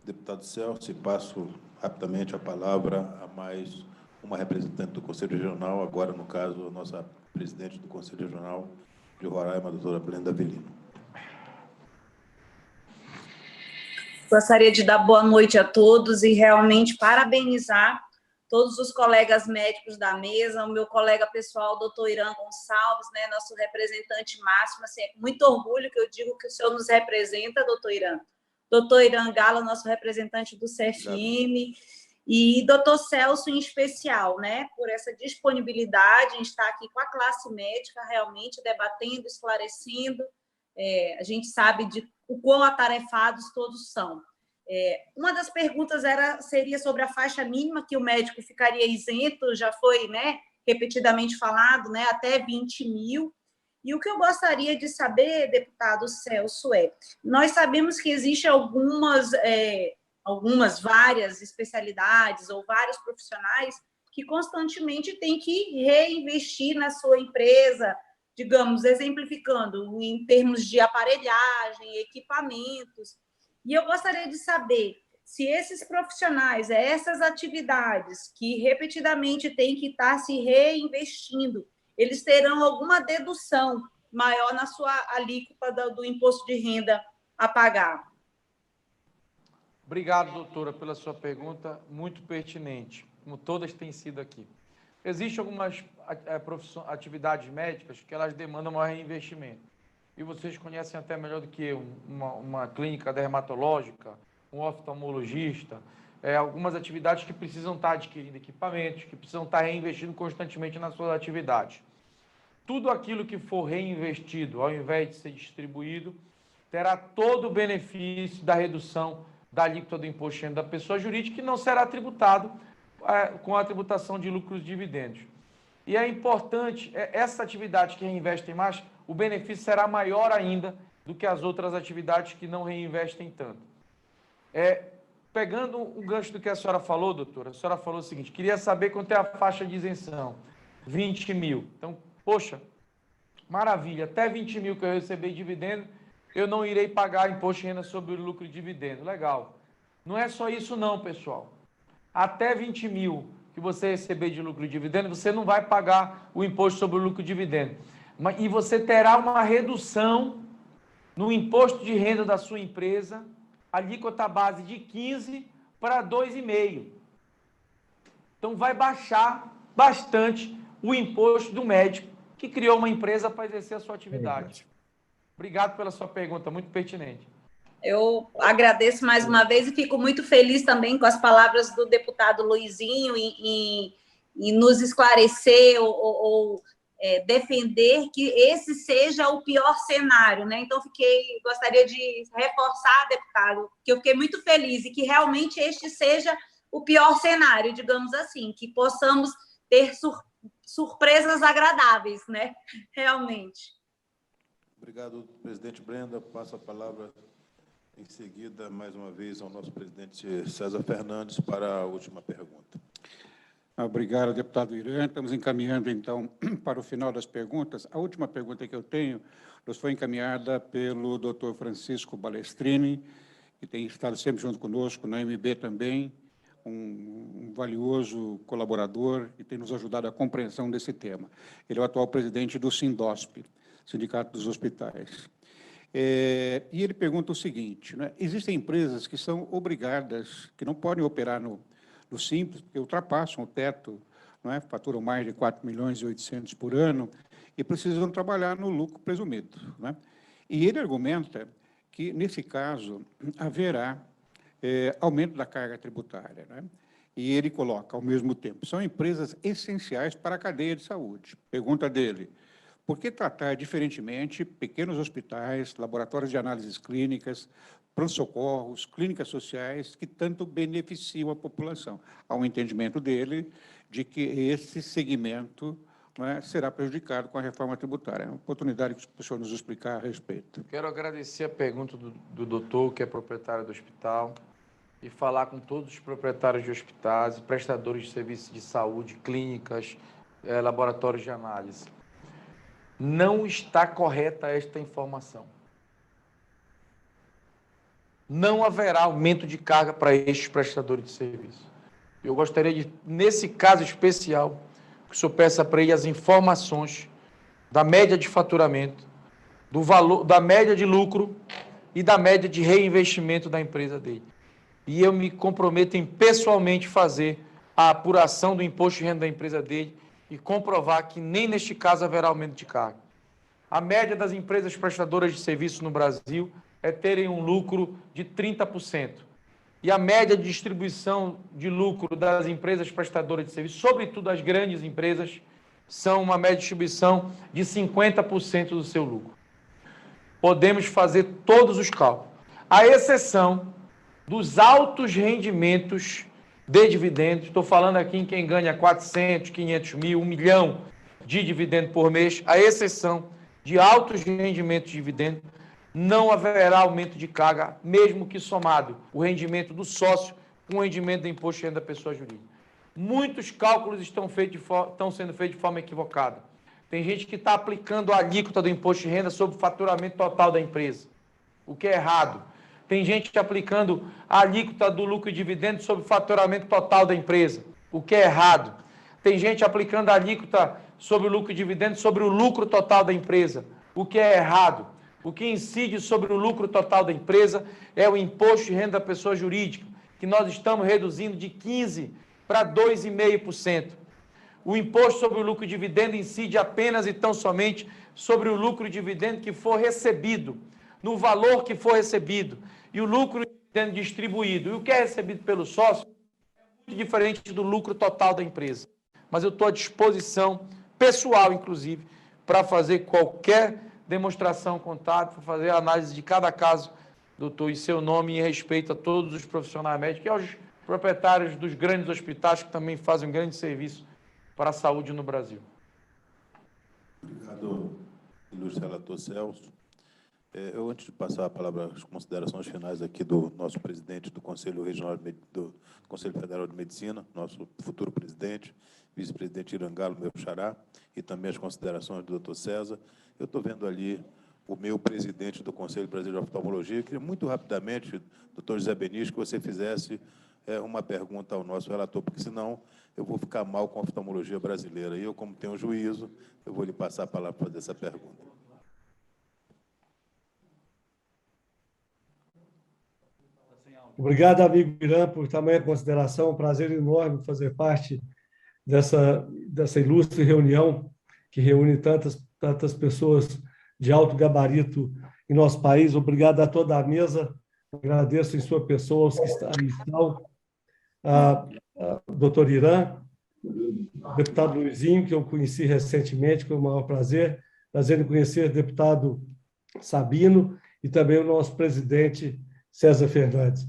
deputado Celso, e passo rapidamente a palavra a mais uma representante do Conselho Regional, agora, no caso, a nossa presidente do Conselho Regional de Roraima, a doutora Brenda Avelino. Gostaria de dar boa noite a todos e realmente parabenizar todos os colegas médicos da mesa, o meu colega pessoal, doutor Irã Gonçalves, né, nosso representante máximo, assim, é com muito orgulho que eu digo que o senhor nos representa, doutor Irã. Doutor Irã Galo, nosso representante do CFM, e doutor Celso em especial, né, por essa disponibilidade em estar aqui com a classe médica, realmente debatendo, esclarecendo. A gente sabe de o quão atarefados todos são. Uma das perguntas seria sobre a faixa mínima, que o médico ficaria isento, já foi, né, repetidamente falado, né, até 20 mil. E o que eu gostaria de saber, deputado Celso, nós sabemos que existem várias especialidades ou vários profissionais que constantemente têm que reinvestir na sua empresa, digamos, exemplificando, em termos de aparelhagem, equipamentos. E eu gostaria de saber se esses profissionais, essas atividades que repetidamente têm que estar se reinvestindo, eles terão alguma dedução maior na sua alíquota do imposto de renda a pagar. Obrigado, doutora, pela sua pergunta, muito pertinente, como todas têm sido aqui. Existem algumas atividades médicas que elas demandam maior reinvestimento. E vocês conhecem até melhor do que eu, uma clínica dermatológica, um oftalmologista, algumas atividades que precisam estar adquirindo equipamentos, que precisam estar reinvestindo constantemente nas suas atividades. Tudo aquilo que for reinvestido, ao invés de ser distribuído, terá todo o benefício da redução da alíquota do imposto de renda da pessoa jurídica, que não será tributado com a tributação de lucros e dividendos. E é importante, essa atividade que reinvestem mais, o benefício será maior ainda do que as outras atividades que não reinvestem tanto. Pegando o gancho do que a senhora falou, doutora, a senhora falou o seguinte, queria saber quanto é a faixa de isenção, 20 mil. Então, poxa, maravilha, até 20 mil que eu receber dividendo, eu não irei pagar imposto de renda sobre o lucro e dividendo. Legal. Não é só isso não, pessoal. Até 20 mil que você receber de lucro e dividendo, você não vai pagar o imposto sobre o lucro e dividendo. E você terá uma redução no imposto de renda da sua empresa, alíquota base de 15 para 2,5. Então, vai baixar bastante o imposto do médico que criou uma empresa para exercer a sua atividade. Obrigado pela sua pergunta, muito pertinente. Eu agradeço mais uma vez e fico muito feliz também com as palavras do deputado Luizinho em nos esclarecer ou defender que esse seja o pior cenário, né? Então, gostaria de reforçar, deputado, que eu fiquei muito feliz e que realmente este seja o pior cenário, digamos assim, que possamos ter surpresas agradáveis, né? Realmente. Obrigado, presidente Brenda. Passo a palavra em seguida, mais uma vez, ao nosso presidente César Fernandes para a última pergunta. Obrigado, deputado Irã. Estamos encaminhando, então, para o final das perguntas. A última pergunta que eu tenho nos foi encaminhada pelo doutor Francisco Balestrini, que tem estado sempre junto conosco, na MB também, um valioso colaborador e tem nos ajudado a compreensão desse tema. Ele é o atual presidente do SINDOSP, Sindicato dos Hospitais. E ele pergunta o seguinte, né? Existem empresas que são obrigadas, que não podem operar no Simples, porque ultrapassam o teto, não é? Faturam mais de 4 milhões e 800 por ano e precisam trabalhar no lucro presumido, não é? E ele argumenta que, nesse caso, haverá aumento da carga tributária, né? E ele coloca, ao mesmo tempo, são empresas essenciais para a cadeia de saúde. Pergunta dele, por que tratar diferentemente pequenos hospitais, laboratórios de análises clínicas, pronto-socorros, clínicas sociais, que tanto beneficiam a população? Há um entendimento dele de que esse segmento, não é, será prejudicado com a reforma tributária. É uma oportunidade que o senhor nos explicar a respeito. Quero agradecer a pergunta do doutor, que é proprietário do hospital, e falar com todos os proprietários de hospitais, prestadores de serviços de saúde, clínicas, laboratórios de análise. Não está correta esta informação. não haverá aumento de carga para estes prestadores de serviço. Eu gostaria de, nesse caso especial, que o senhor peça para ele as informações da média de faturamento, do valor, da média de lucro e da média de reinvestimento da empresa dele. E eu me comprometo em pessoalmente fazer a apuração do imposto de renda da empresa dele e comprovar que nem neste caso haverá aumento de carga. A média das empresas prestadoras de serviço no Brasil é terem um lucro de 30%. E a média de distribuição de lucro das empresas prestadoras de serviço, sobretudo as grandes empresas, são uma média de distribuição de 50% do seu lucro. Podemos fazer todos os cálculos, à exceção dos altos rendimentos de dividendos. Estou falando aqui em quem ganha 400, 500 mil, 1 milhão de dividendos por mês, à exceção de altos rendimentos de dividendos, não haverá aumento de carga, mesmo que somado o rendimento do sócio com o rendimento do imposto de renda da pessoa jurídica. Muitos cálculos estão sendo feitos de forma equivocada. Tem gente que está aplicando a alíquota do imposto de renda sobre o faturamento total da empresa, o que é errado. Tem gente aplicando a alíquota do lucro e dividendo sobre o faturamento total da empresa, o que é errado. Tem gente aplicando a alíquota sobre o lucro e dividendo sobre o lucro total da empresa, o que é errado. O que incide sobre o lucro total da empresa é o imposto de renda da pessoa jurídica, que nós estamos reduzindo de 15% para 2,5%. O imposto sobre o lucro e dividendo incide apenas e tão somente sobre o lucro e dividendo que for recebido, no valor que for recebido, e o lucro e dividendo distribuído. E o que é recebido pelo sócio é muito diferente do lucro total da empresa. Mas eu estou à disposição, pessoal inclusive, para fazer qualquer demonstração contábil, para fazer a análise de cada caso, doutor, em seu nome, em respeito a todos os profissionais médicos e aos proprietários dos grandes hospitais que também fazem um grande serviço para a saúde no Brasil. Obrigado, ilustre relator Celso. Eu, antes de passar a palavra às considerações finais aqui do nosso presidente do Conselho Regional do Conselho Federal de Medicina, nosso futuro presidente, vice-presidente Irangalo, meu xará, e também as considerações do doutor César, eu estou vendo ali o meu presidente do Conselho Brasileiro de Oftalmologia. Eu queria muito rapidamente, doutor José Benício, que você fizesse uma pergunta ao nosso relator, porque senão eu vou ficar mal com a oftalmologia brasileira. E eu, como tenho juízo, eu vou lhe passar a palavra para fazer essa pergunta. Obrigado, amigo Irã, por tamanha consideração. Um prazer enorme fazer parte dessa ilustre reunião que reúne tantas pessoas de alto gabarito em nosso país. Obrigado a toda a mesa. Agradeço em sua pessoa aos que estão. Doutor Irã, deputado Luizinho, que eu conheci recentemente, com o maior prazer. Prazer em conhecer o deputado Sabino e também o nosso presidente César Fernandes.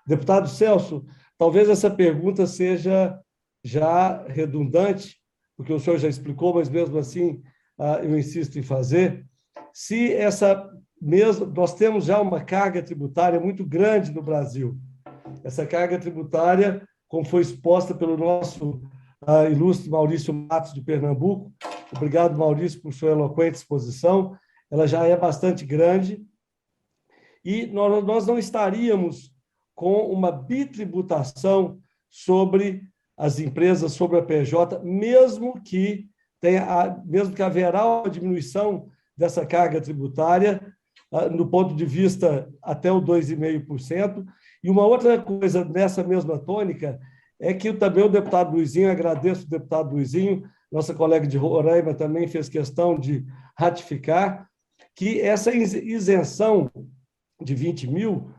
Deputado Celso, talvez essa pergunta seja já redundante, porque o senhor já explicou, mas mesmo assim eu insisto em fazer. Se nós temos já uma carga tributária muito grande no Brasil. Essa carga tributária, como foi exposta pelo nosso ilustre Maurício Matos, de Pernambuco, obrigado, Maurício, por sua eloquente exposição, ela já é bastante grande, e nós não estaríamos com uma bitributação sobre as empresas, sobre a PJ, mesmo que haverá uma diminuição dessa carga tributária, no ponto de vista até o 2,5%. E uma outra coisa nessa mesma tônica é que também o deputado Luizinho, agradeço o deputado Luizinho, nossa colega de Roraima também fez questão de ratificar, que essa isenção de 20 mil,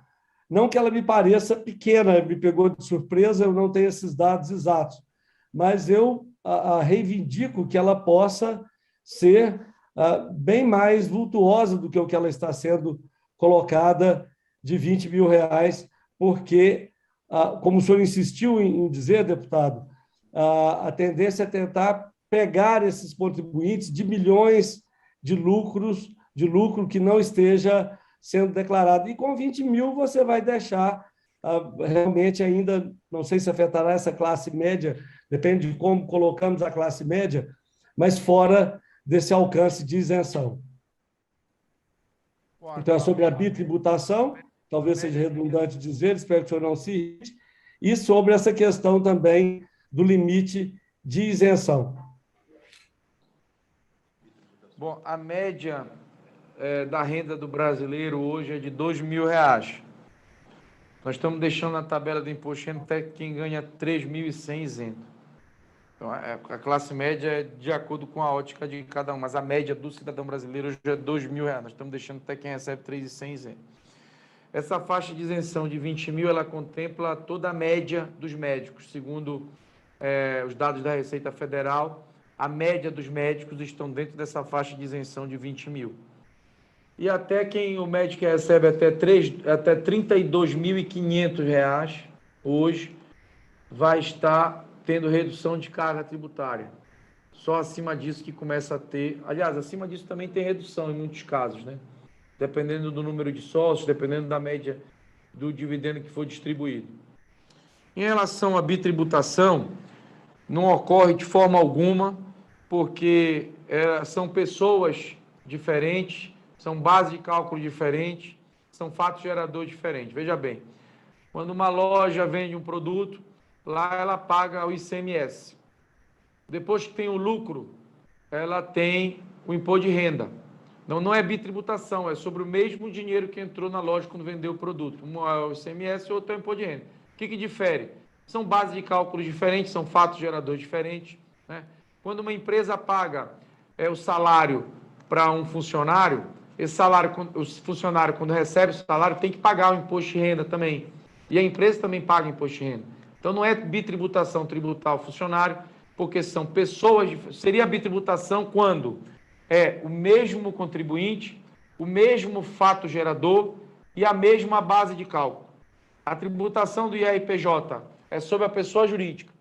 não que ela me pareça pequena, me pegou de surpresa, eu não tenho esses dados exatos, mas eu reivindico que ela possa ser bem mais vultuosa do que o que ela está sendo colocada de 20 mil reais, porque, como o senhor insistiu em dizer, deputado, a tendência é tentar pegar esses contribuintes de milhões de lucro que não esteja sendo declarado. E com 20 mil você vai deixar, realmente ainda, não sei se afetará essa classe média, depende de como colocamos a classe média, mas fora desse alcance de isenção. Então, é sobre a bitributação, talvez seja redundante dizer, espero que o senhor não se irrite, e sobre essa questão também do limite de isenção. Bom, a média da renda do brasileiro hoje é de R$ 2.000. Nós estamos deixando na tabela do imposto de renda até quem ganha R$ 3.100 isento. Então, a classe média é de acordo com a ótica de cada um, mas a média do cidadão brasileiro hoje é R$ 2.000. Nós estamos deixando até quem recebe R$ 3.100 isento. Essa faixa de isenção de 20.000, ela contempla toda a média dos médicos. Segundo os dados da Receita Federal, a média dos médicos estão dentro dessa faixa de isenção de 20.000. E até o médico recebe até R$ 32.500 hoje, vai estar tendo redução de carga tributária. Só acima disso que começa a ter... Aliás, acima disso também tem redução em muitos casos, né? Dependendo do número de sócios, dependendo da média do dividendo que for distribuído. Em relação à bitributação, não ocorre de forma alguma, porque são pessoas diferentes, são bases de cálculo diferentes, são fatos geradores diferentes. Veja bem, quando uma loja vende um produto, lá ela paga o ICMS. Depois que tem o lucro, ela tem o imposto de renda. Não é bitributação, é sobre o mesmo dinheiro que entrou na loja quando vendeu o produto. Um é o ICMS e o outro é o imposto de renda. O que difere? São bases de cálculos diferentes, são fatos geradores diferentes, né? Quando uma empresa paga o salário para um funcionário, esse salário, o funcionário, quando recebe o salário, tem que pagar o imposto de renda também. E a empresa também paga imposto de renda. Então, não é bitributação tributar o funcionário, porque são pessoas... Seria bitributação quando é o mesmo contribuinte, o mesmo fato gerador e a mesma base de cálculo. A tributação do IRPJ é sobre a pessoa jurídica.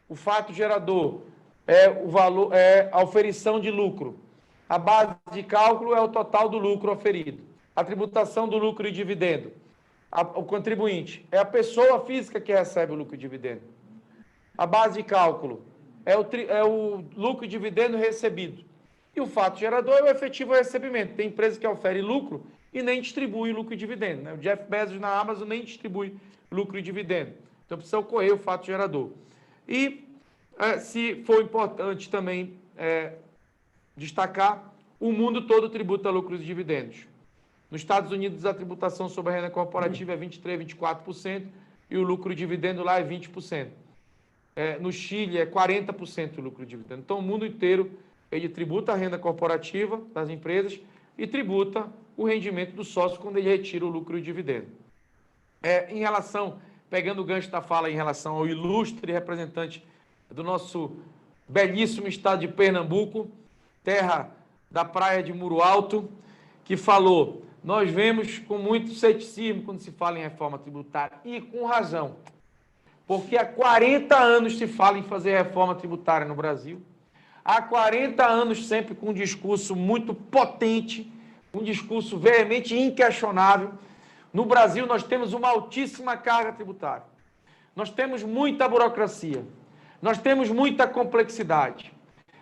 O fato gerador é o valor, é a oferição de lucro. A base de cálculo é o total do lucro oferido. A tributação do lucro e dividendo. O contribuinte é a pessoa física que recebe o lucro e dividendo. A base de cálculo é o lucro e dividendo recebido. E o fato gerador é o efetivo recebimento. Tem empresa que ofere lucro e nem distribui lucro e dividendo, né? O Jeff Bezos na Amazon nem distribui lucro e dividendo. Então precisa ocorrer o fato gerador. E se for importante também destacar, o mundo todo tributa lucros e dividendos. Nos Estados Unidos, a tributação sobre a renda corporativa é 23%, 24%, e o lucro e dividendo lá é 20%. No Chile, é 40% o lucro e dividendo. Então, o mundo inteiro, ele tributa a renda corporativa das empresas e tributa o rendimento do sócio quando ele retira o lucro e dividendo. Em relação, pegando o gancho da fala em relação ao ilustre representante do nosso belíssimo estado de Pernambuco, terra da praia de Muro Alto, que falou: nós vemos com muito ceticismo quando se fala em reforma tributária, e com razão, porque há 40 anos se fala em fazer reforma tributária no Brasil, há 40 anos sempre com um discurso muito potente, um discurso veemente e inquestionável. No Brasil nós temos uma altíssima carga tributária, nós temos muita burocracia, nós temos muita complexidade.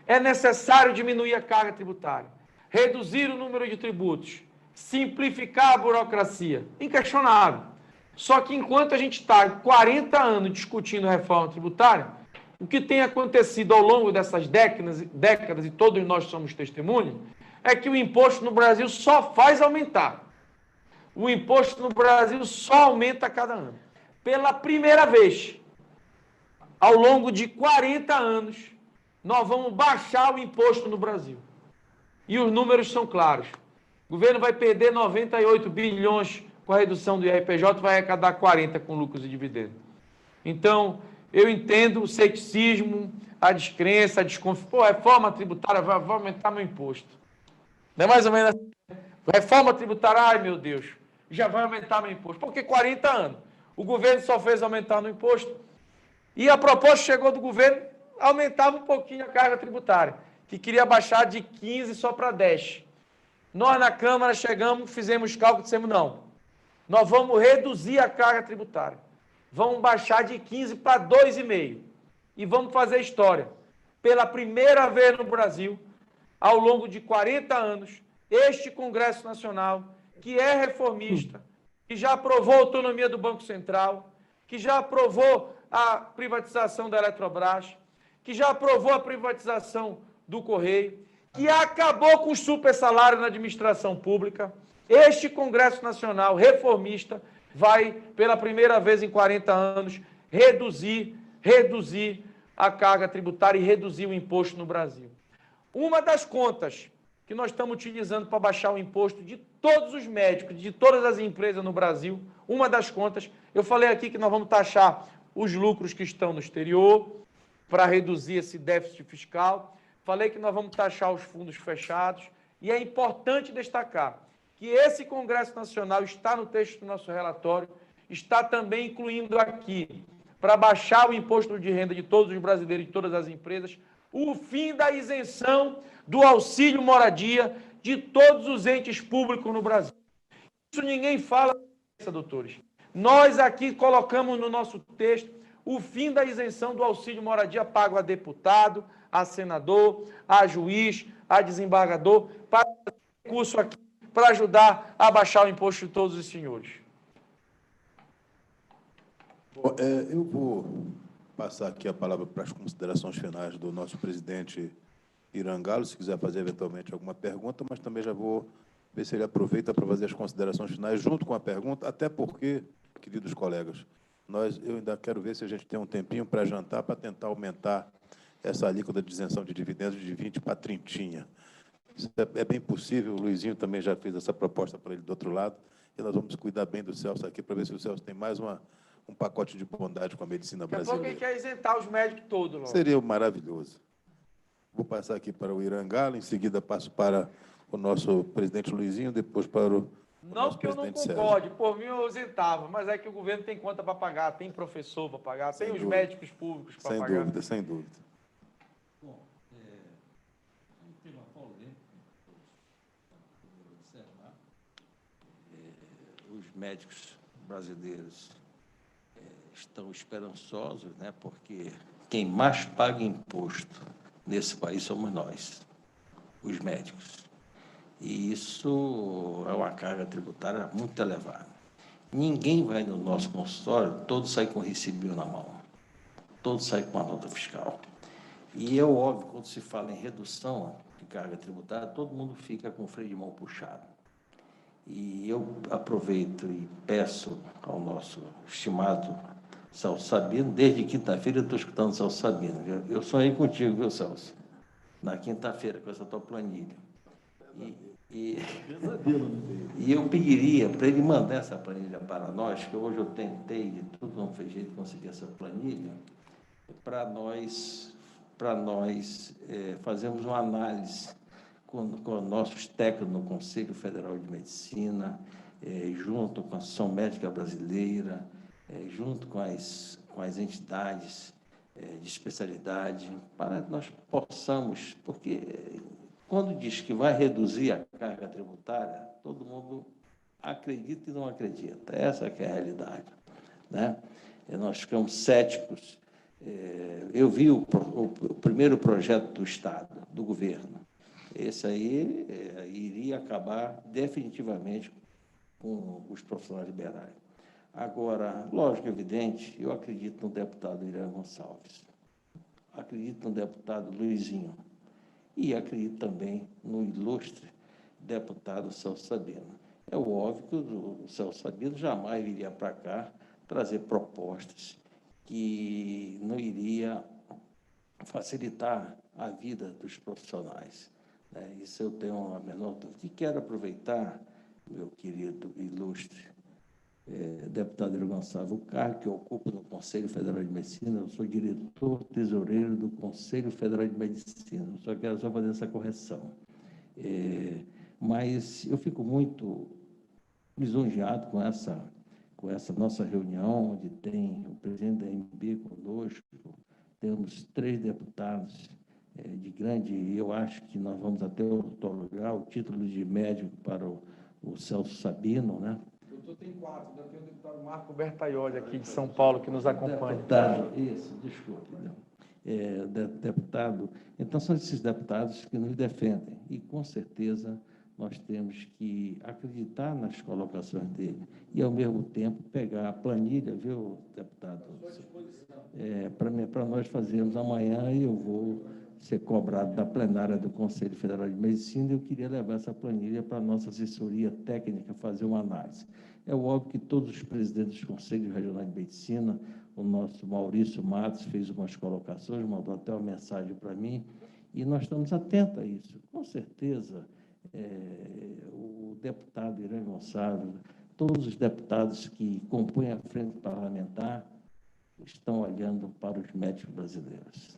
É necessário diminuir a carga tributária, reduzir o número de tributos, simplificar a burocracia. Inquestionável. Só que enquanto a gente está 40 anos discutindo reforma tributária, o que tem acontecido ao longo dessas décadas, e todos nós somos testemunhas, é que o imposto no Brasil só faz aumentar. O imposto no Brasil só aumenta a cada ano. Pela primeira vez, ao longo de 40 anos, nós vamos baixar o imposto no Brasil. E os números são claros. O governo vai perder 98 bilhões com a redução do IRPJ, vai arrecadar 40 com lucros e dividendos. Então, eu entendo o ceticismo, a descrença, a desconfiança. Pô, reforma tributária vai aumentar meu imposto. Não é mais ou menos assim? Reforma tributária, ai meu Deus, já vai aumentar meu imposto. Porque 40 anos. O governo só fez aumentar no imposto. E a proposta chegou do governo, aumentava um pouquinho a carga tributária, que queria baixar de 15 só para 10. Nós na Câmara chegamos, fizemos cálculo e dissemos não. Nós vamos reduzir a carga tributária. Vamos baixar de 15 para 2,5. E vamos fazer história. Pela primeira vez no Brasil, ao longo de 40 anos, este Congresso Nacional, que é reformista, que já aprovou a autonomia do Banco Central, que já aprovou a privatização da Eletrobras, que já aprovou a privatização do Correio, que acabou com o supersalário na administração pública. Este Congresso Nacional reformista vai, pela primeira vez em 40 anos, reduzir a carga tributária e reduzir o imposto no Brasil. Uma das contas que nós estamos utilizando para baixar o imposto de todos os médicos, de todas as empresas no Brasil, uma das contas, eu falei aqui que nós vamos taxar os lucros que estão no exterior para reduzir esse déficit fiscal, falei que nós vamos taxar os fundos fechados, e é importante destacar que esse Congresso Nacional está no texto do nosso relatório, está também incluindo aqui, para baixar o imposto de renda de todos os brasileiros e de todas as empresas, o fim da isenção do auxílio moradia de todos os entes públicos no Brasil. Isso ninguém fala, doutores. Nós aqui colocamos no nosso texto o fim da isenção do auxílio moradia pago a deputado, a senador, a juiz, a desembargador, para recurso aqui para ajudar a baixar o imposto de todos os senhores. Bom, eu vou passar aqui a palavra para as considerações finais do nosso presidente Irangalo, se quiser fazer eventualmente alguma pergunta, mas também já vou ver se ele aproveita para fazer as considerações finais junto com a pergunta, até porque, queridos colegas, eu ainda quero ver se a gente tem um tempinho para jantar, para tentar aumentar essa alíquota de isenção de dividendos de 20 para 30. Isso é bem possível, o Luizinho também já fez essa proposta para ele do outro lado, e nós vamos cuidar bem do Celso aqui, para ver se o Celso tem mais um pacote de bondade com a medicina brasileira. Daqui a pouco ele quer isentar os médicos todos. Logo. Seria maravilhoso. Vou passar aqui para o Irangalo, em seguida passo para o nosso presidente Luizinho, depois para o não que eu não concorde, por mim eu isentava, mas é que o governo tem conta para pagar, tem professor para pagar, tem os médicos públicos para pagar. Sem dúvida, sem dúvida. Bom, um tema polêmico, observar, os médicos brasileiros estão esperançosos, né, porque quem mais paga imposto nesse país somos nós, os médicos. E isso é uma carga tributária muito elevada. Ninguém vai no nosso consultório, todos saem com recibinho na mão, todos saem com a nota fiscal. E é óbvio, quando se fala em redução de carga tributária, todo mundo fica com o freio de mão puxado. E eu aproveito e peço ao nosso estimado Celso Sabino, desde quinta-feira eu estou escutando o Celso Sabino. Eu sonhei contigo, viu, Celso? Na quinta-feira, com essa tua planilha. E eu pediria para ele mandar essa planilha para nós, que hoje eu tentei de tudo, não fez jeito de conseguir essa planilha, para nós fazermos uma análise com nossos técnicos no Conselho Federal de Medicina, junto com a Associação Médica Brasileira, junto com as entidades de especialidade, para que nós possamos, porque quando diz que vai reduzir a carga tributária, todo mundo acredita e não acredita. Essa que é a realidade, né? Nós ficamos céticos. Eu vi o primeiro projeto do Estado, do governo. Esse aí iria acabar definitivamente com os profissionais liberais. Agora, lógico, evidente, eu acredito no deputado Irã Gonçalves, acredito no deputado Luizinho e acredito também no ilustre deputado Celso Sabino. É óbvio que o Celso Sabino jamais viria para cá trazer propostas que não iria facilitar a vida dos profissionais, né? Isso eu tenho a menor dúvida. E quero aproveitar, meu querido ilustre deputado Irã Gonçalves, o cargo que eu ocupo no Conselho Federal de Medicina, eu sou diretor tesoureiro do Conselho Federal de Medicina, só quero fazer essa correção. Mas eu fico muito lisonjeado com essa nossa reunião, onde tem o presidente da MB conosco, temos 3 deputados de grande, eu acho que nós vamos até otorgar o título de médico para o Celso Sabino, né? Doutor, tem 4, ainda tem o deputado Marco Bertaioli, aqui de São Paulo, que nos acompanha. Desculpe. Deputado, então são esses deputados que nos defendem, e com certeza nós temos que acreditar nas colocações dele e, ao mesmo tempo, pegar a planilha, viu, deputado? Para nós fazermos amanhã, e eu vou ser cobrado da plenária do Conselho Federal de Medicina, e eu queria levar essa planilha para a nossa assessoria técnica fazer uma análise. É óbvio que todos os presidentes dos Conselhos Regionais de Medicina, o nosso Maurício Matos fez umas colocações, mandou até uma mensagem para mim, e nós estamos atentos a isso. Com certeza, o deputado Irã Gonçalves, todos os deputados que compõem a frente parlamentar estão olhando para os médicos brasileiros.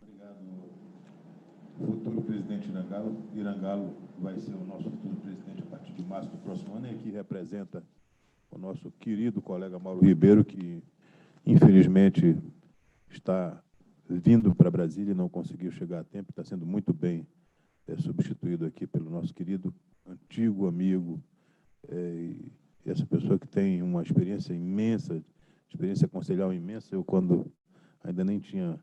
Obrigado, futuro presidente Irangalo. Irangalo vai ser o nosso futuro presidente a partir de março do próximo ano, e aqui representa o nosso querido colega Mauro Ribeiro, que, infelizmente, está vindo para Brasília e não conseguiu chegar a tempo, está sendo muito bem substituído aqui pelo nosso querido, antigo amigo, e essa pessoa que tem uma experiência imensa, experiência conselhal imensa. Eu, quando ainda nem tinha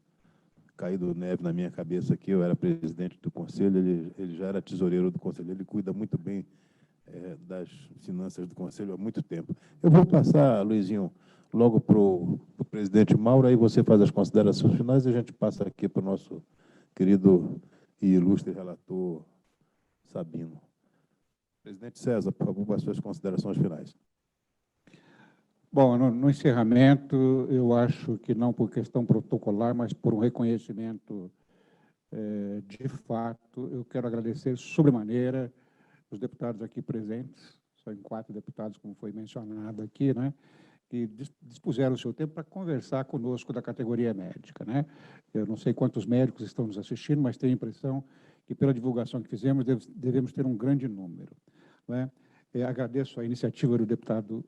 caído neve na minha cabeça aqui, eu era presidente do conselho, ele já era tesoureiro do conselho, ele cuida muito bem das finanças do conselho há muito tempo. Eu vou passar, Luizinho, logo para o presidente Mauro, aí você faz as considerações finais e a gente passa aqui para o nosso querido e ilustre relator Sabino. Presidente César, por favor, as suas considerações finais. Bom, no encerramento, eu acho que não por questão protocolar, mas por um reconhecimento de fato, eu quero agradecer sobremaneira os deputados aqui presentes, são 4 deputados, como foi mencionado aqui, né, que dispuseram o seu tempo para conversar conosco da categoria médica, né? Eu não sei quantos médicos estão nos assistindo, mas tenho a impressão que, pela divulgação que fizemos, devemos ter um grande número, né? Agradeço a iniciativa do deputado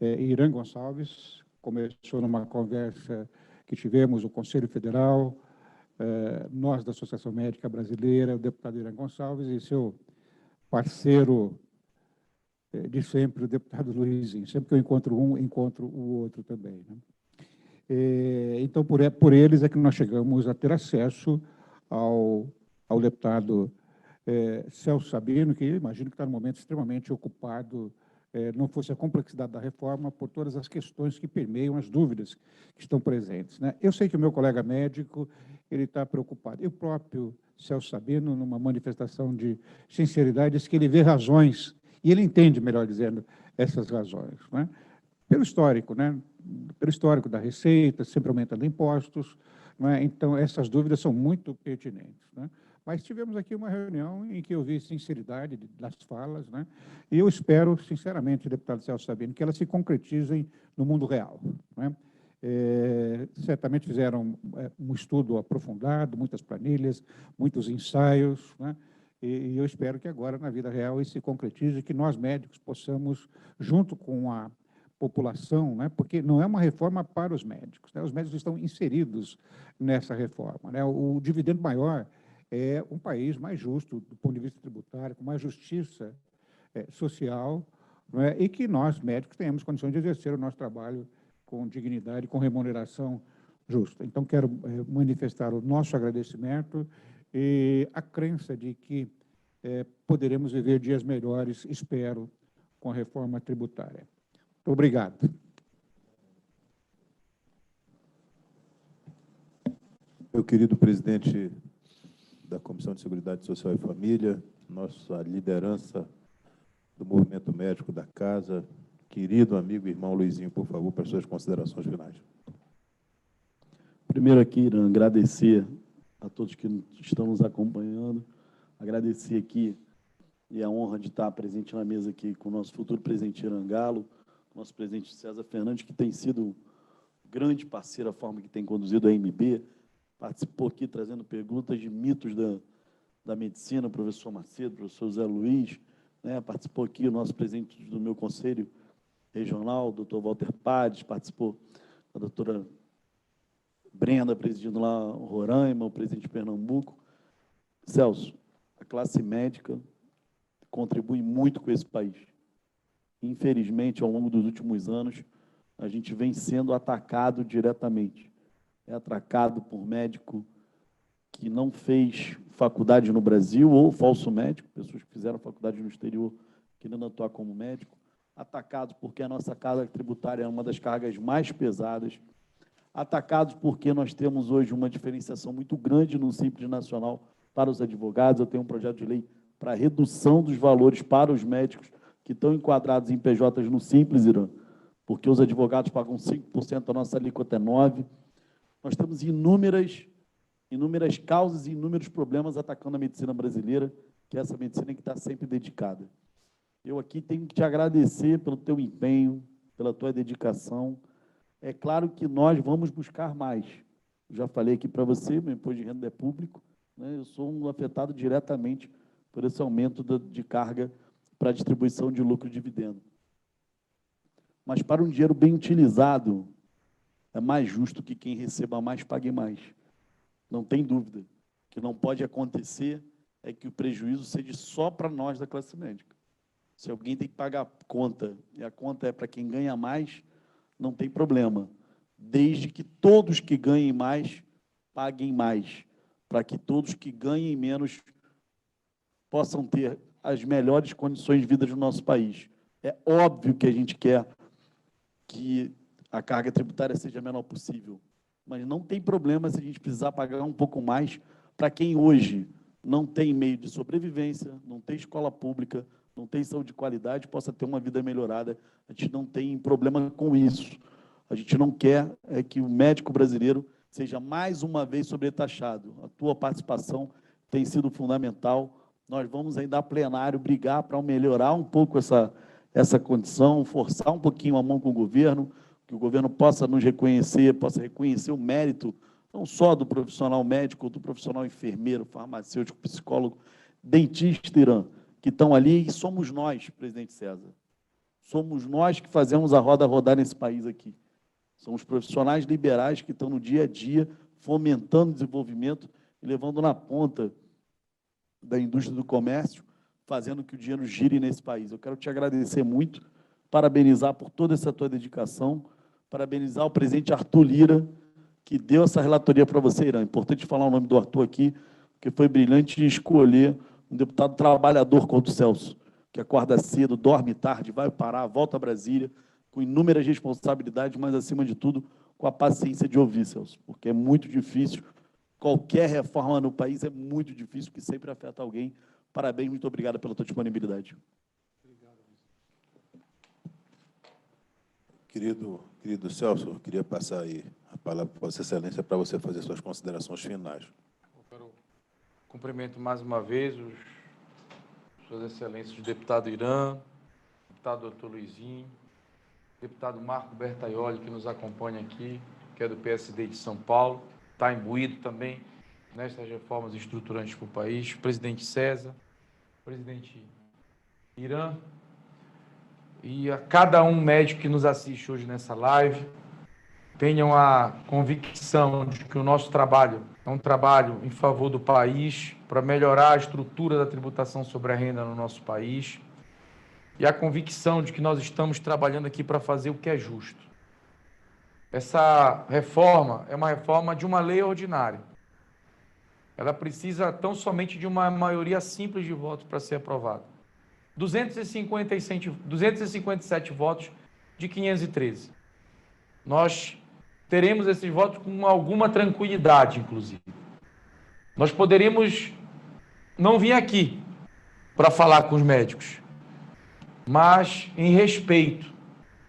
Irã Gonçalves, começou numa conversa que tivemos o Conselho Federal, nós da Associação Médica Brasileira, o deputado Irã Gonçalves e seu parceiro de sempre, o deputado Luizinho. Sempre que eu encontro um, encontro o outro também, né? Então, por eles é que nós chegamos a ter acesso ao deputado Celso Sabino, que eu imagino que está num momento extremamente ocupado, não fosse a complexidade da reforma, por todas as questões que permeiam as dúvidas que estão presentes, né? Eu sei que o meu colega médico ele está preocupado. E o próprio Celso Sabino, numa manifestação de sinceridade, disse que ele vê razões, e ele entende, melhor dizendo, essas razões, né? Pelo histórico, né? Pelo histórico da Receita, sempre aumentando impostos, né? Então, essas dúvidas são muito pertinentes, né? Mas tivemos aqui uma reunião em que eu vi sinceridade das falas, né? E eu espero, sinceramente, deputado Celso Sabino, que elas se concretizem no mundo real, né? Certamente fizeram um estudo aprofundado, muitas planilhas, muitos ensaios, né? E eu espero que agora, na vida real, isso se concretize, que nós, médicos, possamos, junto com a população, né? Porque não é uma reforma para os médicos, né? Os médicos estão inseridos nessa reforma, né? O dividendo maior é um país mais justo do ponto de vista tributário, com mais justiça social, né? E que nós, médicos, tenhamos condições de exercer o nosso trabalho com dignidade, com remuneração justa. Então, quero manifestar o nosso agradecimento e a crença de que poderemos viver dias melhores, espero, com a reforma tributária. Muito obrigado. Meu querido presidente da Comissão de Seguridade Social e Família, nossa liderança do movimento médico da casa, querido amigo e irmão Luizinho, por favor, para suas considerações finais. Primeiro aqui, Irã, agradecer a todos que estão nos acompanhando, agradecer aqui e a honra de estar presente na mesa aqui com o nosso futuro presidente Irangalo, nosso presidente César Fernandes, que tem sido grande parceiro, a forma que tem conduzido a MB, participou aqui trazendo perguntas de mitos da medicina, o professor Macedo, o professor Zé Luiz, né? Participou aqui o nosso presidente do meu conselho regional, o doutor Walter Pades, participou a doutora Brenda, presidindo lá o Roraima, o presidente de Pernambuco. Celso, a classe médica contribui muito com esse país. Infelizmente, ao longo dos últimos anos, a gente vem sendo atacado diretamente. É atacado por médico que não fez faculdade no Brasil, ou falso médico, pessoas que fizeram faculdade no exterior querendo atuar como médico, atacados porque a nossa carga tributária é uma das cargas mais pesadas, atacados porque nós temos hoje uma diferenciação muito grande no Simples Nacional para os advogados. Eu tenho um projeto de lei para a redução dos valores para os médicos que estão enquadrados em PJs no Simples, Irã, porque os advogados pagam 5%, a nossa alíquota é 9%. Nós temos inúmeras causas e inúmeros problemas atacando a medicina brasileira, que é essa medicina que está sempre dedicada. Eu aqui tenho que te agradecer pelo teu empenho, pela tua dedicação. É claro que nós vamos buscar mais. Eu já falei aqui para você, meu imposto de renda é público, né? Eu sou um afetado diretamente por esse aumento de carga para a distribuição de lucro e dividendo. Mas para um dinheiro bem utilizado, é mais justo que quem receba mais pague mais. Não tem dúvida. O que não pode acontecer é que o prejuízo seja só para nós da classe médica. Se alguém tem que pagar a conta, e a conta é para quem ganha mais, não tem problema, desde que todos que ganhem mais, paguem mais, para que todos que ganhem menos possam ter as melhores condições de vida do nosso país. É óbvio que a gente quer que a carga tributária seja a menor possível, mas não tem problema se a gente precisar pagar um pouco mais para quem hoje não tem meio de sobrevivência, não tem escola pública, não tem saúde de qualidade, possa ter uma vida melhorada. A gente não tem problema com isso. A gente não quer que o médico brasileiro seja mais uma vez sobretaxado. A tua participação tem sido fundamental. Nós vamos ainda a plenário brigar para melhorar um pouco essa condição, forçar um pouquinho a mão com o governo, que o governo possa nos reconhecer, possa reconhecer o mérito, não só do profissional médico, do profissional enfermeiro, farmacêutico, psicólogo, dentista, Irã, que estão ali, e somos nós, presidente César. Somos nós que fazemos a roda rodar nesse país aqui. São os profissionais liberais que estão no dia a dia, fomentando o desenvolvimento e levando na ponta da indústria do comércio, fazendo que o dinheiro gire nesse país. Eu quero te agradecer muito, parabenizar por toda essa tua dedicação, parabenizar o presidente Arthur Lira, que deu essa relatoria para você, Irã. É importante falar o nome do Arthur aqui, porque foi brilhante em escolher um deputado trabalhador como o Celso, que acorda cedo, dorme tarde, vai parar, volta a Brasília, com inúmeras responsabilidades, mas, acima de tudo, com a paciência de ouvir, Celso, porque é muito difícil. Qualquer reforma no país é muito difícil, porque sempre afeta alguém. Parabéns, muito obrigado pela tua disponibilidade. Querido Celso, eu queria passar aí a palavra para Vossa Excelência para você fazer suas considerações finais. Eu quero cumprimento mais uma vez Suas Excelências, o deputado Irã, o deputado doutor Luizinho, o deputado Marco Bertaioli, que nos acompanha aqui, que é do PSD de São Paulo, está imbuído também nestas reformas estruturantes para o país, o presidente César, o presidente Irã, e a cada um médico que nos assiste hoje nessa live, tenham a convicção de que o nosso trabalho é um trabalho em favor do país, para melhorar a estrutura da tributação sobre a renda no nosso país, e a convicção de que nós estamos trabalhando aqui para fazer o que é justo. Essa reforma é uma reforma de uma lei ordinária. Ela precisa tão somente de uma maioria simples de votos para ser aprovada. 257 votos de 513. Nós teremos esses votos com alguma tranquilidade, inclusive. Nós poderíamos não vir aqui para falar com os médicos, mas em respeito,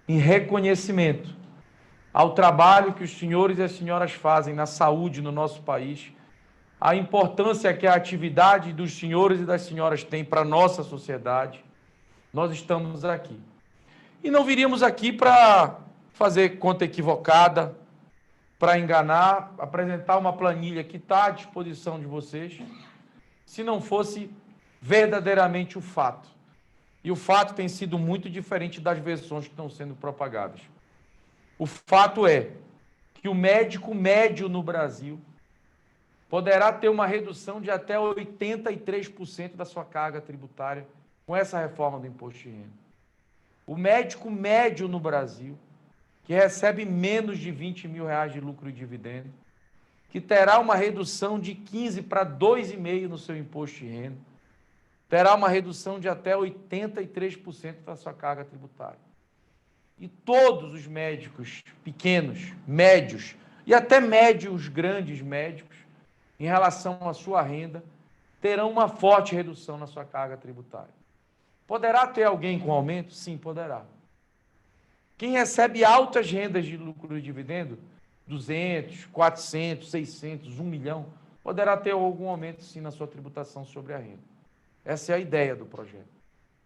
em reconhecimento ao trabalho que os senhores e as senhoras fazem na saúde no nosso país, a importância que a atividade dos senhores e das senhoras tem para a nossa sociedade, nós estamos aqui. E não viríamos aqui para fazer conta equivocada, para enganar, apresentar uma planilha que está à disposição de vocês, se não fosse verdadeiramente o fato. E o fato tem sido muito diferente das versões que estão sendo propagadas. O fato é que o médico médio no Brasil poderá ter uma redução de até 83% da sua carga tributária com essa reforma do imposto de renda. O médico médio no Brasil, que recebe menos de R$20 mil de lucro e dividendo, que terá uma redução de 15% para 2,5% no seu imposto de renda, terá uma redução de até 83% da sua carga tributária. E todos os médicos pequenos, médios e até médios grandes médicos, em relação à sua renda, terão uma forte redução na sua carga tributária. Poderá ter alguém com aumento? Sim, poderá. Quem recebe altas rendas de lucro e dividendo, 200, 400, 600, 1 milhão, poderá ter algum aumento, sim, na sua tributação sobre a renda. Essa é a ideia do projeto.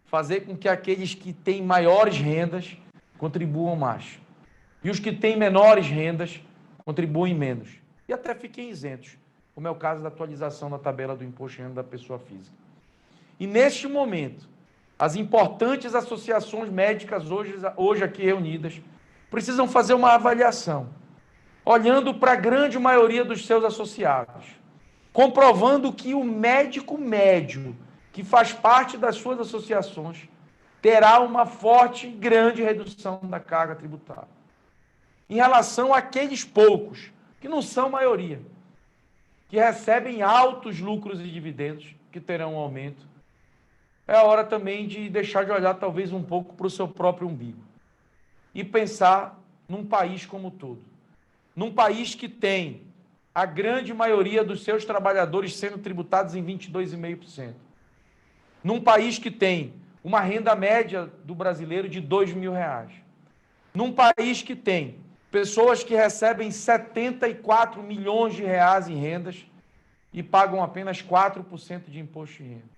Fazer com que aqueles que têm maiores rendas contribuam mais. E os que têm menores rendas contribuem menos. E até fiquem isentos, como é o caso da atualização da tabela do imposto de renda da pessoa física. E neste momento, as importantes associações médicas hoje aqui reunidas precisam fazer uma avaliação, olhando para a grande maioria dos seus associados, comprovando que o médico médio, que faz parte das suas associações, terá uma forte e grande redução da carga tributária. Em relação àqueles poucos, que não são maioria, que recebem altos lucros e dividendos, que terão um aumento, é a hora também de deixar de olhar talvez um pouco para o seu próprio umbigo e pensar num país como um todo. Num país que tem a grande maioria dos seus trabalhadores sendo tributados em 22,5%. Num país que tem uma renda média do brasileiro de R$2.000. Num país que tem pessoas que recebem 74 milhões de reais em rendas e pagam apenas 4% de imposto de renda.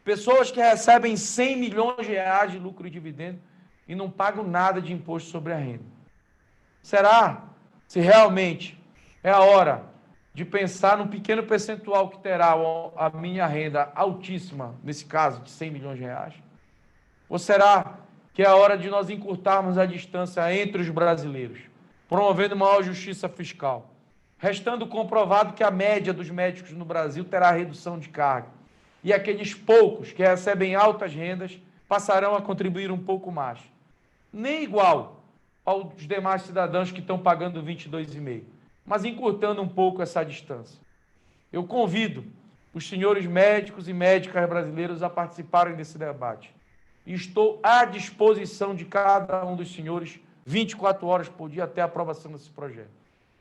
Pessoas que recebem 100 milhões de reais de lucro e dividendo e não pagam nada de imposto sobre a renda. Será se realmente é a hora de pensar num pequeno percentual que terá a minha renda altíssima, nesse caso, de 100 milhões de reais? Ou será que é a hora de nós encurtarmos a distância entre os brasileiros, promovendo maior justiça fiscal, restando comprovado que a média dos médicos no Brasil terá redução de carga, e aqueles poucos que recebem altas rendas passarão a contribuir um pouco mais, nem igual aos demais cidadãos que estão pagando 22,5%, mas encurtando um pouco essa distância. Eu convido os senhores médicos e médicas brasileiros a participarem desse debate. E estou à disposição de cada um dos senhores 24 horas por dia até a aprovação desse projeto.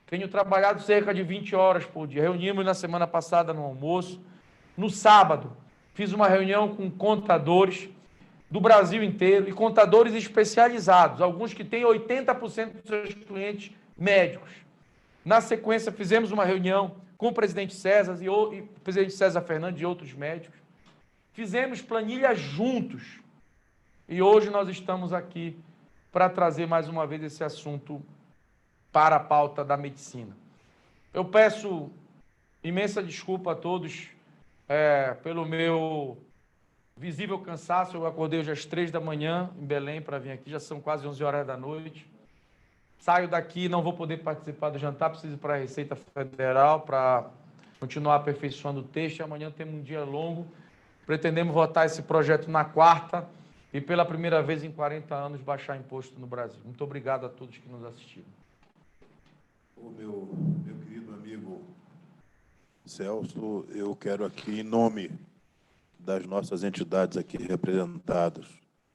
Tenho trabalhado cerca de 20 horas por dia. Reunimos na semana passada no almoço. No sábado, fiz uma reunião com contadores do Brasil inteiro e contadores especializados, alguns que têm 80% dos seus clientes médicos. Na sequência, fizemos uma reunião com o presidente César e o presidente César Fernandes e outros médicos. Fizemos planilhas juntos. E hoje nós estamos aqui para trazer mais uma vez esse assunto para a pauta da medicina. Eu peço imensa desculpa a todos pelo meu visível cansaço. Eu acordei hoje às 3 da manhã em Belém para vir aqui, já são quase 11 horas da noite. Saio daqui, não vou poder participar do jantar, preciso ir para a Receita Federal para continuar aperfeiçoando o texto. E amanhã temos um dia longo. Pretendemos votar esse projeto na quarta e pela primeira vez em 40 anos baixar imposto no Brasil. Muito obrigado a todos que nos assistiram. O meu querido amigo Celso, eu quero aqui, em nome das nossas entidades aqui representadas,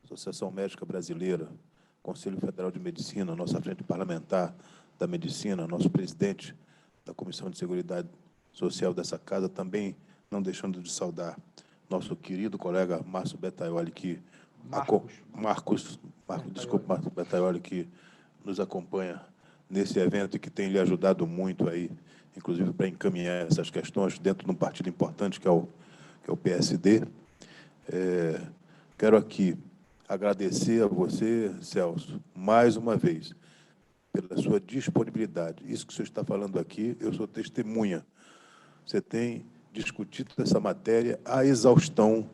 Associação Médica Brasileira, Conselho Federal de Medicina, nossa frente parlamentar da medicina, nosso presidente da Comissão de Seguridade Social dessa casa, também não deixando de saudar nosso querido colega Márcio Betaioli, que Marcos Betaioli, que nos acompanha nesse evento e que tem lhe ajudado muito aí, inclusive para encaminhar essas questões dentro de um partido importante que é o PSD. Quero aqui agradecer a você, Celso, mais uma vez, pela sua disponibilidade. Isso que o senhor está falando aqui, eu sou testemunha. Você tem discutido essa matéria à exaustão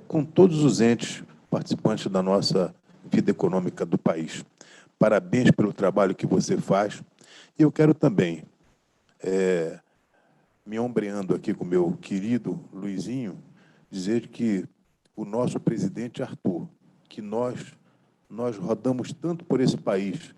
com todos os entes participantes da nossa vida econômica do país. Parabéns pelo trabalho que você faz. E eu quero também, me ombreando aqui com o meu querido Luizinho, dizer que o nosso presidente Arthur, que nós rodamos tanto por esse país,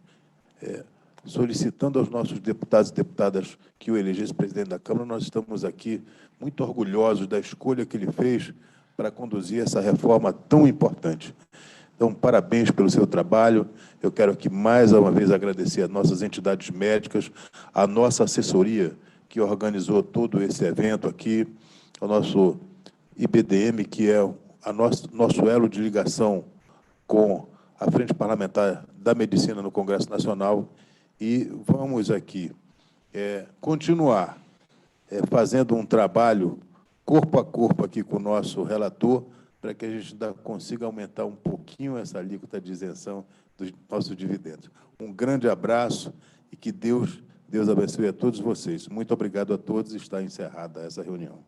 solicitando aos nossos deputados e deputadas que o elegessem presidente da Câmara. Nós estamos aqui muito orgulhosos da escolha que ele fez para conduzir essa reforma tão importante. Então, parabéns pelo seu trabalho. Eu quero aqui, mais uma vez, agradecer às nossas entidades médicas, à nossa assessoria, que organizou todo esse evento aqui, ao nosso IBDM, que é nosso elo de ligação com a Frente Parlamentar da Medicina no Congresso Nacional, e vamos aqui continuar fazendo um trabalho corpo a corpo aqui com o nosso relator, para que a gente consiga aumentar um pouquinho essa alíquota de isenção dos nossos dividendos. Um grande abraço e que Deus abençoe a todos vocês. Muito obrigado a todos. Está encerrada essa reunião.